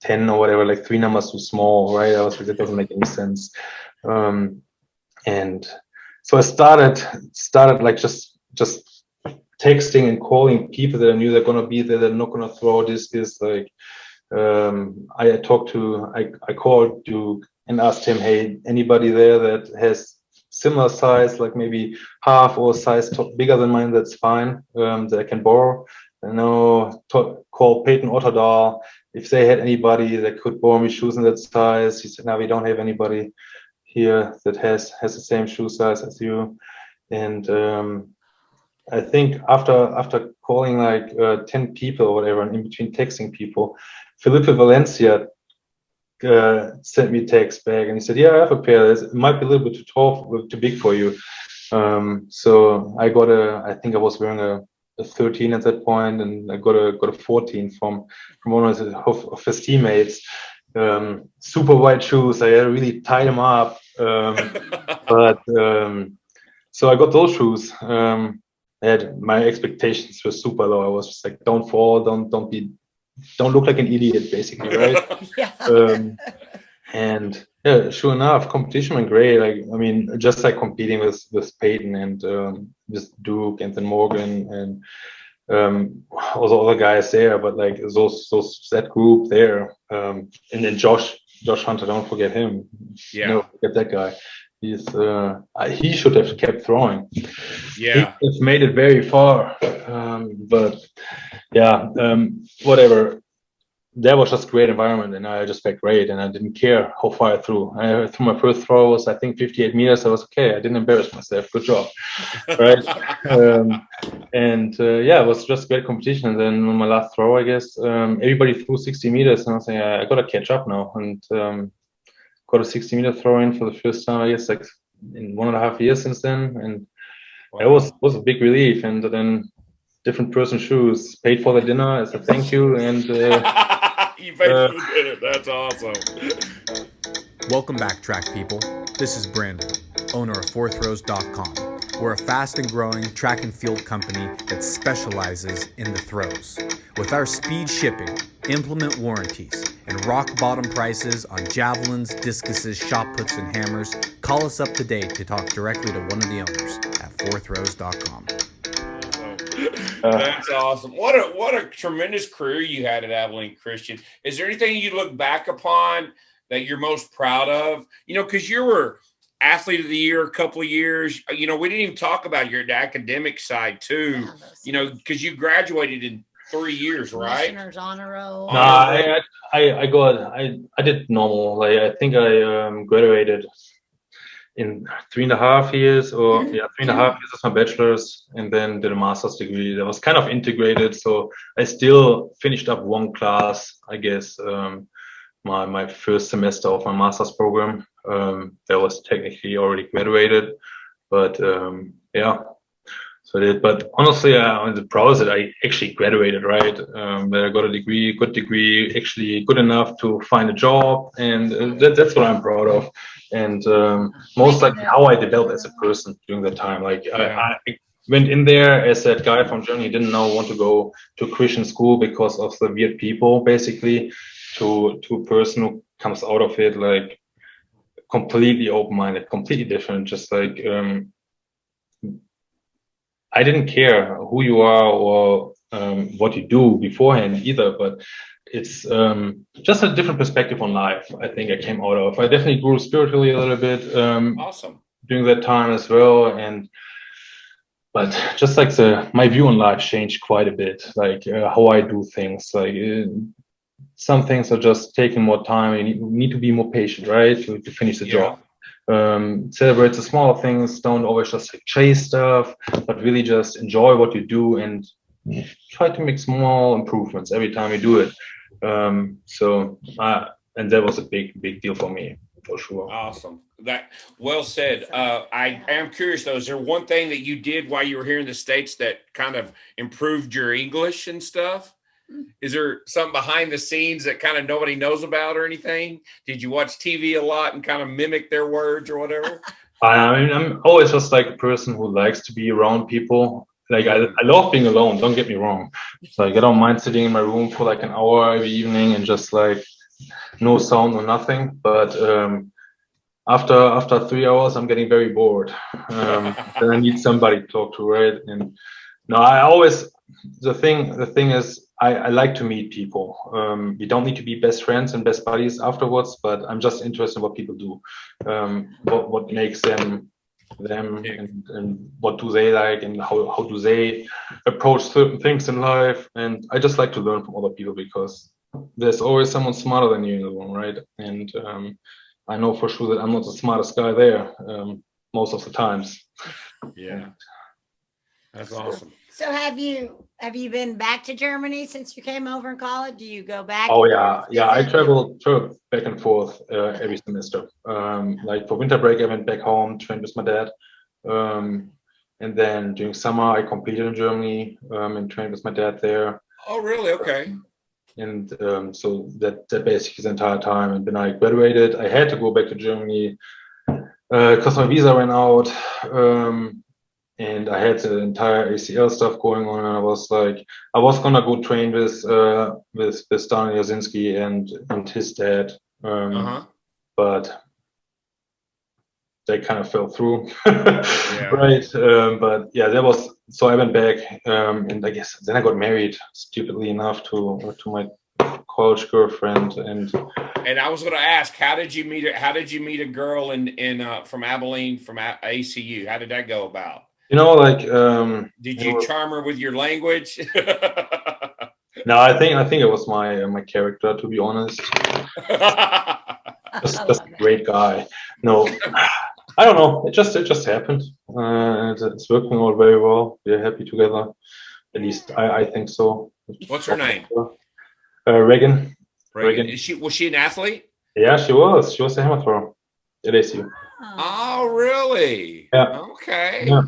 10 or whatever, like 3 numbers too small, right? I was like, that doesn't make any sense. And so I started like just texting and calling people that I knew they're gonna be there, they're not gonna throw discus. Like I called Duke and asked him, hey, anybody there that has similar size, like maybe half or size bigger than mine, that's fine, that I can borrow. I know, call Peyton Otterdahl if they had anybody that could borrow me shoes in that size. He said, no, we don't have anybody here that has the same shoe size as you. And I think after calling like 10 people or whatever, and in between texting people, Felipe Valencia sent me a text back and he said, yeah, I have a pair. It might be a little bit too tall, too big for you. So I got I think I was wearing a 13 at that point, and I got a 14 from one of his teammates. Super wide shoes. I had to really tie them up So I got those shoes. My expectations were super low. I was just like, don't fall, don't look like an idiot, basically, right? Yeah. And yeah, sure enough, competition went great. Like, I mean, just like competing with Peyton and with Duke and then Morgan and all the other guys there, but like that group there, and then Josh Hunter, don't forget him. Yeah. No, forget that guy. He should have kept throwing. Yeah. He has made it very far. But yeah, whatever. That was just a great environment, and I just felt great, and I didn't care how far I threw. I threw my first throw was, I think, 58 meters. I was okay. I didn't embarrass myself. Good job, right? Yeah, it was just great competition. And then on my last throw, I guess everybody threw 60 meters, and I was like, I gotta catch up now, and got a 60-meter throw in for the first time, I guess, like in 1.5 years since then, and wow. It was a big relief. And then different person shoes, paid for the dinner as a thank you, and you paid for the dinner. That's awesome. Welcome back, track people. This is Brandon, owner of fourthrows.com. We're a fast and growing track and field company that specializes in the throws. With our speed shipping, implement warranties, and rock bottom prices on javelins, discuses, shot puts, and hammers, call us up today to talk directly to one of the owners at fourthrows.com. That's awesome. What a tremendous career you had at Abilene Christian. Is there anything you look back upon that you're most proud of? You know, because you were athlete of the year a couple of years. You know, we didn't even talk about your academic side too. You know, because you graduated in 3 years, right? Commissioner's honor roll. No, I did normal. Like, I think I graduated in 3.5 years, or 3.5 years as my bachelor's, and then did a master's degree that was kind of integrated. So I still finished up one class, I guess, my first semester of my master's program. That was technically already graduated, but yeah. So I did, but honestly, I'm proud that I actually graduated, right? That I got a degree, good degree, actually good enough to find a job, and that's what I'm proud of. And most likely how I developed as a person during that time. Like, I went in there as that guy from Germany, didn't want to go to Christian school because of the weird people, basically, to a person who comes out of it like completely open-minded, completely different, just like I didn't care who you are or what you do beforehand either, but it's just a different perspective on life. I think I came out of. I definitely grew spiritually a little bit. Awesome. During that time as well, but just like my view on life changed quite a bit. Like how I do things. Like some things are just taking more time. You need to be more patient, right, to finish the job. Celebrate the smaller things. Don't always just like chase stuff, but really just enjoy what you do and try to make small improvements every time you do it. And that was a big deal for me, for sure. Awesome. That well said. I am curious though, is there one thing that you did while you were here in the States that kind of improved your English and stuff? Is there something behind the scenes that kind of nobody knows about or anything? Did you watch TV a lot and kind of mimic their words or whatever? I mean, I'm always just like a person who likes to be around people. Like I love being alone. Don't get me wrong. So like, I don't mind sitting in my room for like an hour every evening and just like no sound or nothing. But after 3 hours, I'm getting very bored. Then I need somebody to talk to, right? And no, I always the thing is I like to meet people. We don't need to be best friends and best buddies afterwards, but I'm just interested in what people do, what makes them and what do they like and how do they approach certain things in life. And I just like to learn from other people because there's always someone smarter than you in the room, right? And I know for sure that I'm not the smartest guy there most of the times. Yeah, that's awesome. So have you been back to Germany since you came over in college? Do you go back? Oh yeah. I traveled back and forth every semester. Like for winter break, I went back home, trained with my dad, and then during summer I competed in Germany and trained with my dad there. Oh really? Okay. And so that basically the entire time. And then I graduated. I had to go back to Germany because my visa ran out, and I had the entire ACL stuff going on, and I was like, I was gonna go train with Daniel Jasinski and his dad, but they kind of fell through, right? But yeah, that was so. I went back, and I guess then I got married, stupidly enough, to my college girlfriend, and I was going to ask, how did you meet a girl in from Abilene from ACU? How did that go about? You know, like, did you charm her with your language? No, I think it was my character, to be honest. Just a great guy. No, I don't know. It just happened. It's working out very well. We're happy together. At least I think so. What's her name? Reagan. Reagan. Was she an athlete? Yeah, she was. She was a hammer thrower at ACU. Oh, really? Yeah. Okay. Yeah.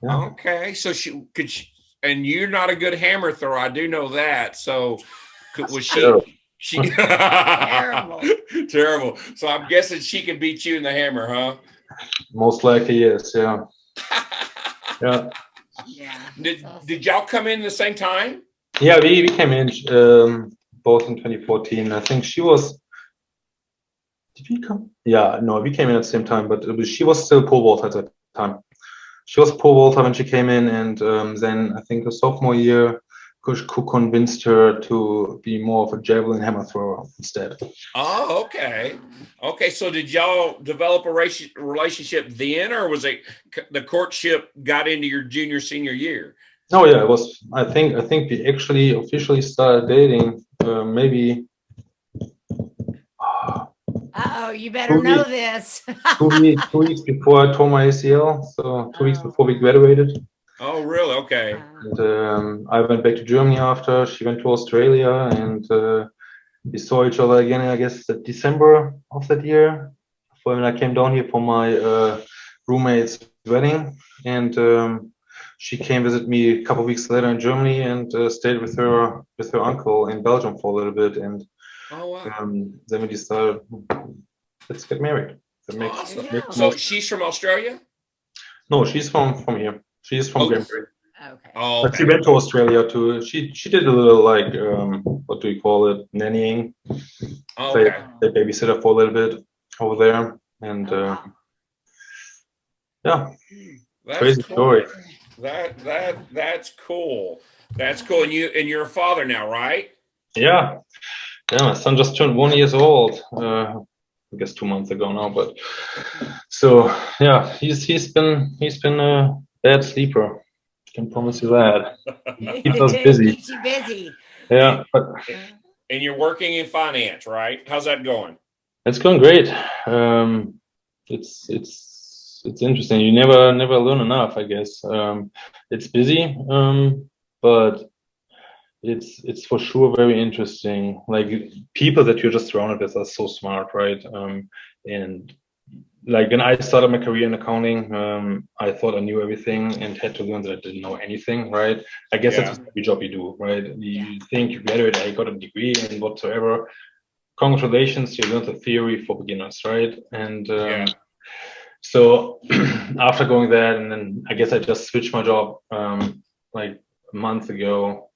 Yeah. Okay. So and you're not a good hammer thrower. I do know that. So was she? Terrible. She terrible. So I'm guessing she can beat you in the hammer, huh? Most likely, yes. Yeah. Yeah. Yeah. Did y'all come in the same time? Yeah, we came in both in 2014. I think she was. Did we come? Yeah, no, we came in at the same time, but she was still pole vaulter at that time. She was pole vaulter when she came in, and then I think the sophomore year, Coach Cook convinced her to be more of a javelin hammer thrower instead. Oh, okay. Okay, so did y'all develop a relationship then, or was it the courtship got into your junior, senior year? Oh yeah, it was. I think we actually officially started dating maybe. Uh-oh, you better know this. 2 weeks before I tore my ACL, so 2 weeks before we graduated. Oh, really? Okay. And, I went back to Germany after. She went to Australia, and we saw each other again, I guess, December of that year. When I came down here for my roommate's wedding, and she came visit me a couple of weeks later in Germany, and stayed with her uncle in Belgium for a little bit. And then we decided, let's get married. That makes, awesome. So she's from Australia? No, she's from here. She's from Granbury. Okay. Oh, okay. But she went to Australia too. She did a little, like, what do we call it, nannying. Okay. They babysitter for a little bit over there, and yeah, that's crazy cool. story. That's cool. That's cool. And you're a father now, right? Yeah. My son just turned 1 year old. I guess 2 months ago now, but so yeah, he's been a bad sleeper. Can promise you that. Keeps us busy. Keeps you busy. Yeah. And you're working in finance, right? How's that going? It's going great. It's interesting. You never learn enough, I guess. It's busy, but it's for sure very interesting. Like, people that you're just surrounded with are so smart, right? And like, when I started my career in accounting, I thought I knew everything and had to learn that I didn't know anything, right? I guess that's every job you do, right? You think you graduate, I got a degree and whatsoever. Congratulations, you learned the theory for beginners, right? And so after going that, and then I guess I just switched my job like a month ago,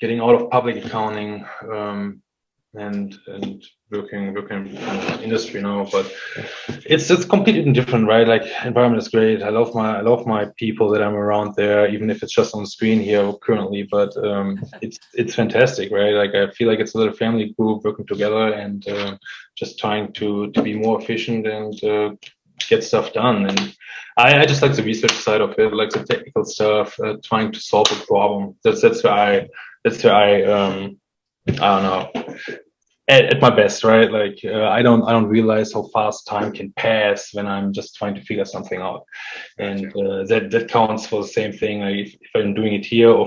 getting out of public accounting, and working in the industry now. But it's completely different, right? Like, environment is great. I love my people that I'm around there, even if it's just on the screen here currently. But it's fantastic, right? Like, I feel like it's a little family group working together and just trying to be more efficient and get stuff done. And I just like the research side of it, like the technical stuff, trying to solve a problem. That's where I don't know, at my best, right? Like, I don't realize how fast time can pass when I'm just trying to figure something out. And that counts for the same thing. Like, if I'm doing it here, or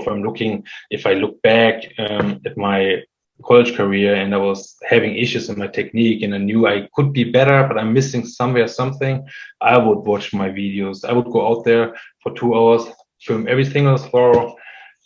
if I look back at my college career and I was having issues in my technique and I knew I could be better, but I'm missing something, I would watch my videos. I would go out there for 2 hours, film every single throw,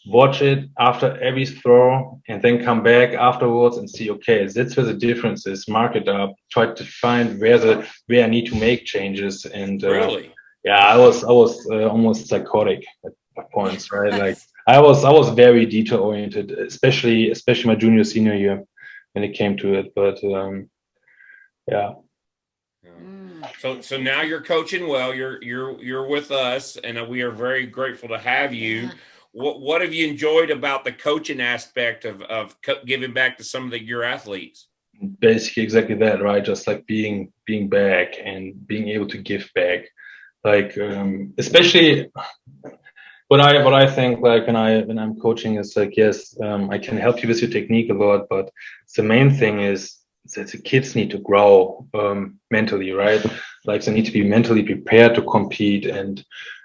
watch it after every throw, and then come back afterwards and see, okay, that's where the difference is. Mark it up, try to find where I need to make changes. And Really? yeah, I was almost psychotic at points, right? Like I was very detail oriented, especially my junior senior year when it came to it. But yeah. So now you're coaching well. You're with us, and we are very grateful to have you. What have you enjoyed about the coaching aspect of giving back to some of your athletes? Basically, exactly that, right? Just like being back and being able to give back, like especially what I think, like when I'm coaching is like, yes, I can help you with your technique a lot, but the main thing is that the kids need to grow mentally, right? Like they need to be mentally prepared to compete and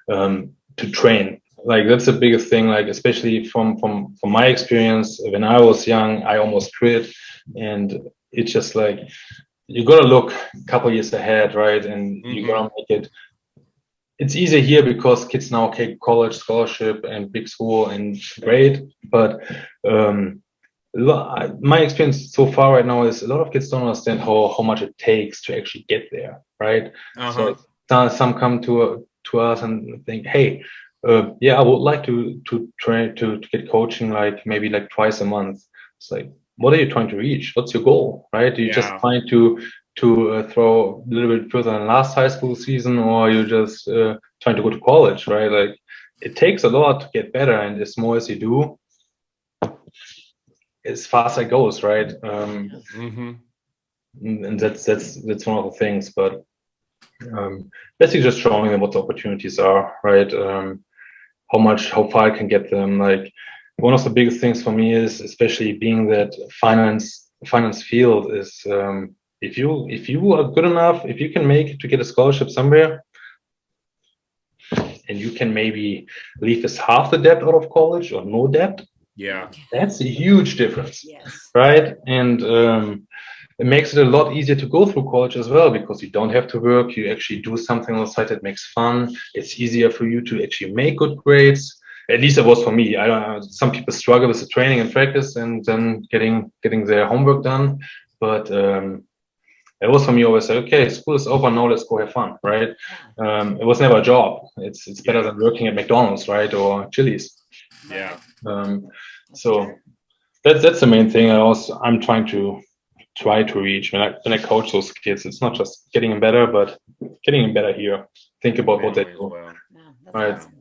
to train. Like that's the biggest thing. Like especially from my experience, when I was young, I almost quit, and it's just like you got to look a couple years ahead, right? And you got to make it. It's easier here because kids now, okay, college scholarship and big school and great, but my experience so far right now is a lot of kids don't understand how much it takes to actually get there, right? So some come to us and think, hey, yeah, I would like to try to get coaching, like maybe like twice a month. It's like, what are you trying to reach? What's your goal, right? Do you just trying to throw a little bit further than last high school season, or you just trying to go to college, right? Like it takes a lot to get better, and as more as you do, as fast it goes, right? And that's one of the things. But basically, just showing them what the opportunities are, right? How far I can get them. Like one of the biggest things for me is, especially being that finance field, is if you are good enough, if you can make it to get a scholarship somewhere, and you can maybe leave with half the debt out of college or no debt. Yeah, that's a huge difference, right? And it makes it a lot easier to go through college as well, because you don't have to work. You actually do something on the side that makes fun. It's easier for you to actually make good grades. At least it was for me. I don't know. Some people struggle with the training and practice and then getting their homework done. But it was for me always like, okay, school is over now. Let's go have fun, right? It was never a job. It's better than working at McDonald's, right, or Chili's. Yeah. So that's the main thing. I'm trying to reach when I coach those kids. It's not just getting them better, but getting them better here. Think about what they do. Well. Right. Awesome.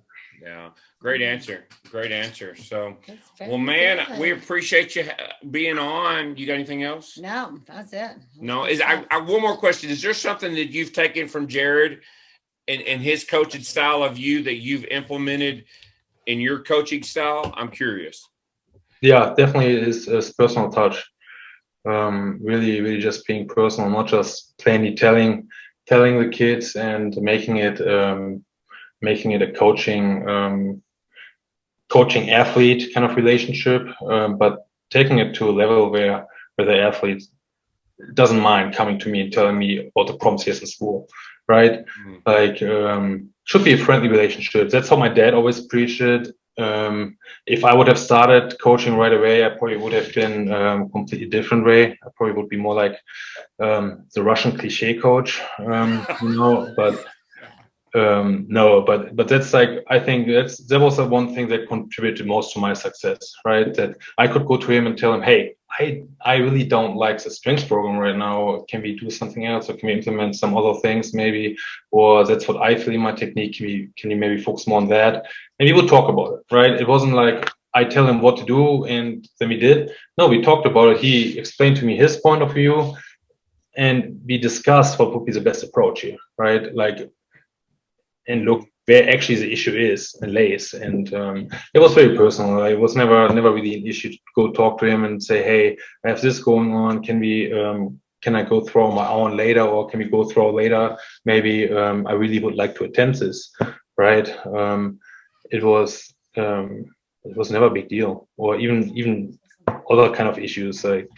Yeah. Great answer. So, well, man, we appreciate you being on. You got anything else? No, that's it. No, I one more question. Is there something that you've taken from Jared and his coaching style of you that you've implemented in your coaching style? I'm curious. Yeah, definitely is personal touch. Really just being personal, not just plainly telling the kids and making it a coaching athlete kind of relationship, but taking it to a level where the athlete doesn't mind coming to me and telling me about the problems he has in school, right? Like should be a friendly relationship. That's how my dad always preached it. If I would have started coaching right away, I probably would have been completely different way. I probably would be more like the Russian cliche coach, but no, but that's like, I think that was the one thing that contributed most to my success, right? That I could go to him and tell him, hey, I really don't like the strengths program right now. Can we do something else, or can we implement some other things maybe? Or that's what I feel in my technique. Can you maybe focus more on that? And we would talk about it, right? It wasn't like I tell him what to do and then we did. No, we talked about it. He explained to me his point of view, and we discussed what would be the best approach here, right? Like, and look where actually the issue is and lays. And it was very personal. It was never really an issue to go talk to him and say, hey, I have this going on. Can I go throw my own later, or can we go throw later? Maybe I really would like to attempt this, right? It was never a big deal. Or even other kind of issues, like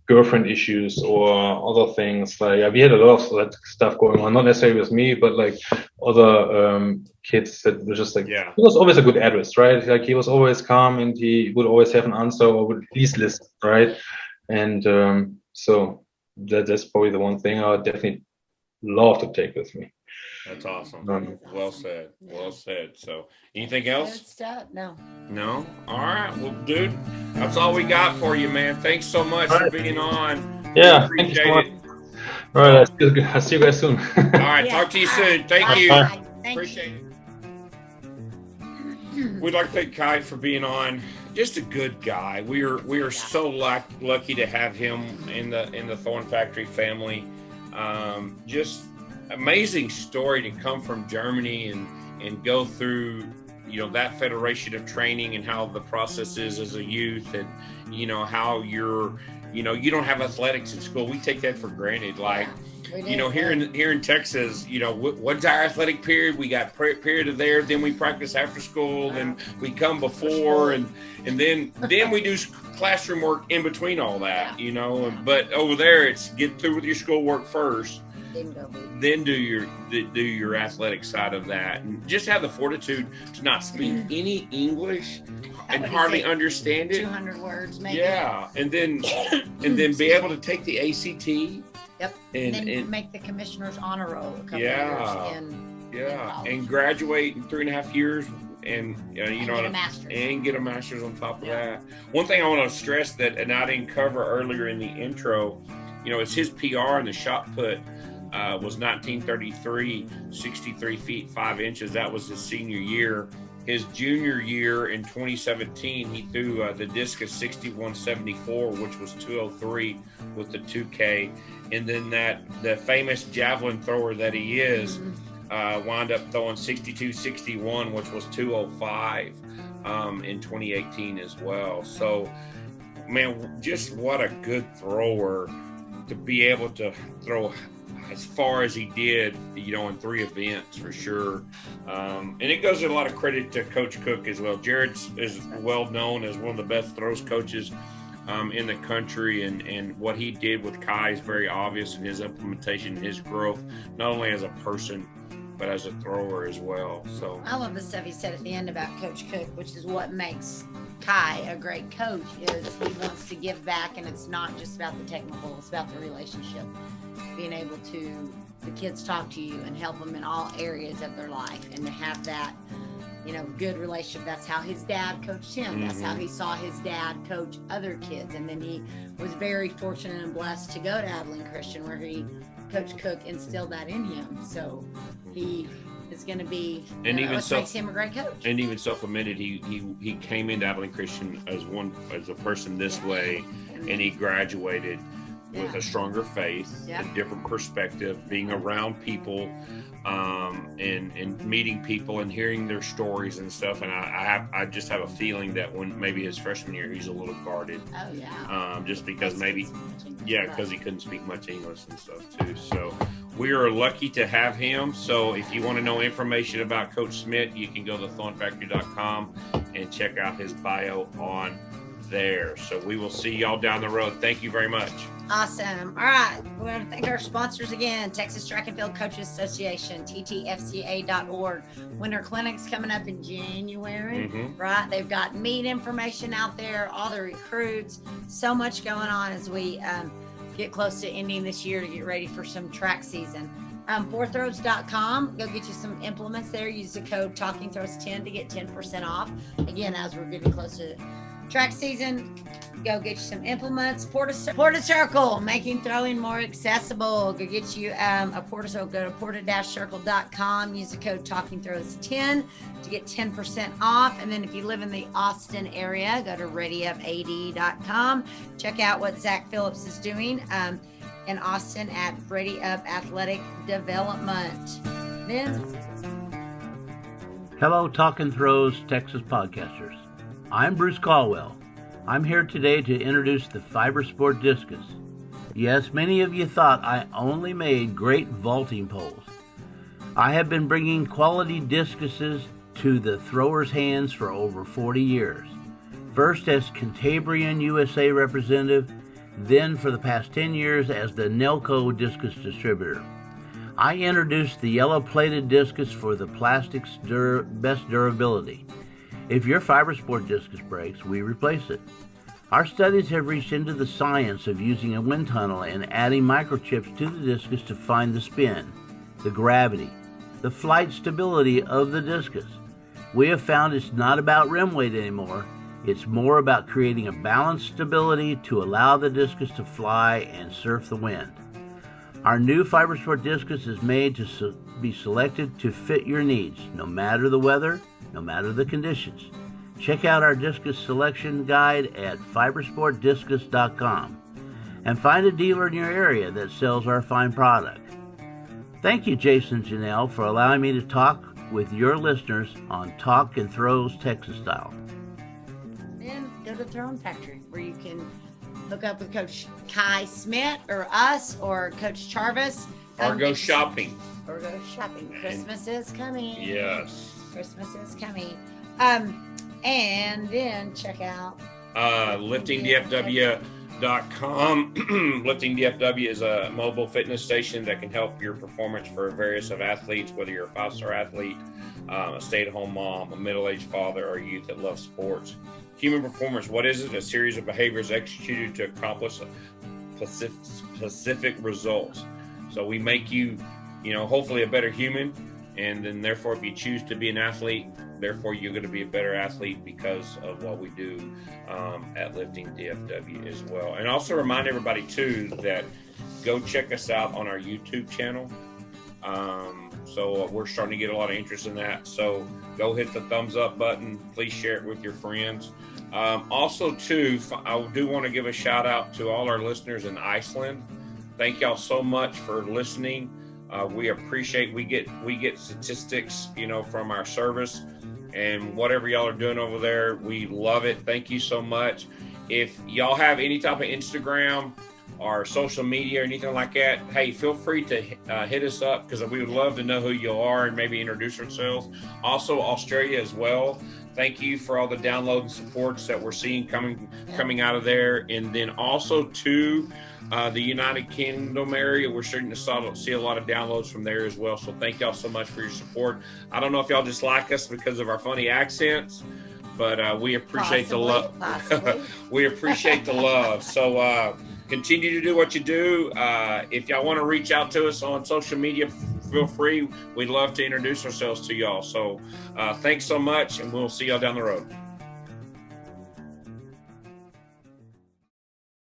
girlfriend issues or other things. Like we had a lot of that stuff going on, not necessarily with me, but like other kids that were just like, he was always a good address, right? Like he was always calm and he would always have an answer or would at least listen, right? And so that's probably the one thing I would definitely love to take with me. That's awesome. Well said. Well said. So, anything else? No. No? All right. Well, dude, that's all we got for you, man. Thanks so much for being on. Yeah, thank you so much. All right, I'll see you guys soon. All right, talk to you soon. Thank you. Bye. Appreciate it. We'd like to thank Kai for being on. Just a good guy. We are so lucky to have him in the Thorn Factory family. Just amazing story to come from Germany and go through, that federation of training and how the process is as a youth, and how you don't have athletics in school. We take that for granted. Like, here in Texas, what's our athletic period? We got period of there, then we practice after school, then we come before, and then we do classroom work in between all that, But over there, it's get through with your schoolwork first, then do your athletic side of that, and just have the fortitude to not speak any English and hardly understand it. 200 words, maybe. Yeah, and then be able to take the ACT. Yep. And then make the commissioner's honor roll a couple years and graduate in 3.5 years, and get a master's. And get a master's on top of that. One thing I want to stress and I didn't cover earlier in the intro, it's his PR in the shot put was 1933, 63 feet 5 inches. That was his senior year. His junior year in 2017, he threw the Discus 6174, which was 203 with the 2K. And then the famous javelin thrower that he is wound up throwing 62-61, which was 205 in 2018 as well. So, man, just what a good thrower to be able to throw as far as he did, in 3 events for sure. And it goes a lot of credit to Coach Cook as well. Jared is well known as one of the best throws coaches in the country, and what he did with Kai is very obvious in his implementation, his growth, not only as a person, but as a thrower as well. So I love the stuff he said at the end about Coach Cook, which is what makes Kai a great coach, is he wants to give back, and it's not just about the technical, it's about the relationship. Being able to, the kids talk to you and help them in all areas of their life, and to have that, good relationship. That's how his dad coached him. That's how he saw his dad coach other kids. And then he was very fortunate and blessed to go to Abilene Christian, where Coach Cook instilled that in him. So he is going to be, makes him a great coach. And even self-admitted, he came into Abilene Christian as a person this way, and he graduated with a stronger faith, a different perspective, being around people, and meeting people and hearing their stories and stuff. And I just have a feeling that when maybe his freshman year, he's a little guarded. Oh yeah. Just because because he couldn't speak much English and stuff too. So we are lucky to have him. So if you want to know information about Coach Schmidt, you can go to thornfactory.com and check out his bio on there. So we will see y'all down the road. Thank you very much. Awesome. All right. We want to thank our sponsors again: Texas Track and Field Coaches Association, ttfca.org. Winter clinics coming up in January, right? They've got meet information out there, all the recruits, so much going on as we get close to ending this year to get ready for some track season. Fourthrows.com, go get you some implements there. Use the code TalkingThrows10 to get 10% off. Again, as we're getting close to track season, go get you some implements. Porta Circle, making throwing more accessible. Go get you a Porta Circle. Go to porta-circle.com. Use the code TalkingThrows10 to get 10% off. And then if you live in the Austin area, go to ReadyUpAD.com. Check out what Zach Phillips is doing in Austin at Ready Up Athletic Development. Then, hello, Talking Throws Texas podcasters. I'm Bruce Caldwell. I'm here today to introduce the Fiber Sport Discus. Yes, many of you thought I only made great vaulting poles. I have been bringing quality discuses to the throwers' hands for over 40 years. First as Cantabrian USA representative, then for the past 10 years as the Nelco Discus distributor. I introduced the yellow-plated discus for the plastic's best durability. If your fiber sport discus breaks, we replace it. Our studies have reached into the science of using a wind tunnel and adding microchips to the discus to find the spin, the gravity, the flight stability of the discus. We have found it's not about rim weight anymore. It's more about creating a balanced stability to allow the discus to fly and surf the wind. Our new FiberSport discus is made to be selected to fit your needs, no matter the weather, no matter the conditions. Check out our discus selection guide at fibersportdiscus.com and find a dealer in your area that sells our fine product. Thank you, Jason and Janelle, for allowing me to talk with your listeners on Talk and Throws Texas Style. Then go to Throne Factory, where you can hook up with Coach Kai Schmidt or us or Coach Charvis. Or go shopping. Or go shopping. Christmas is coming. Yes. Christmas is coming. And then check out liftingdfw.com. Lifting DFW is a mobile fitness station that can help your performance for various of athletes, whether you're a 5-star athlete, a stay-at-home mom, a middle-aged father, or a youth that loves sports. Human performance, what is it? A series of behaviors executed to accomplish specific results. So we make you, hopefully a better human, and then therefore if you choose to be an athlete, therefore you're going to be a better athlete because of what we do at Lifting DFW as well. And also remind everybody too that go check us out on our YouTube channel. So we're starting to get a lot of interest in that. So go hit the thumbs up button. Please share it with your friends. Also too, I do want to give a shout out to all our listeners in Iceland. Thank y'all so much for listening. We appreciate, we get statistics, from our service, and whatever y'all are doing over there, we love it. Thank you so much. If y'all have any type of Instagram or social media or anything like that, hey, feel free to hit us up, because we would love to know who you are and maybe introduce ourselves. Also, Australia as well. Thank you for all the download and supports that we're seeing coming out of there. And then also to the United Kingdom area, we're starting to see a lot of downloads from there as well. So thank y'all so much for your support. I don't know if y'all just like us because of our funny accents, but we appreciate the love. We appreciate the love. So continue to do what you do. If y'all want to reach out to us on social media, feel free. We'd love to introduce ourselves to y'all. So thanks so much, and we'll see y'all down the road.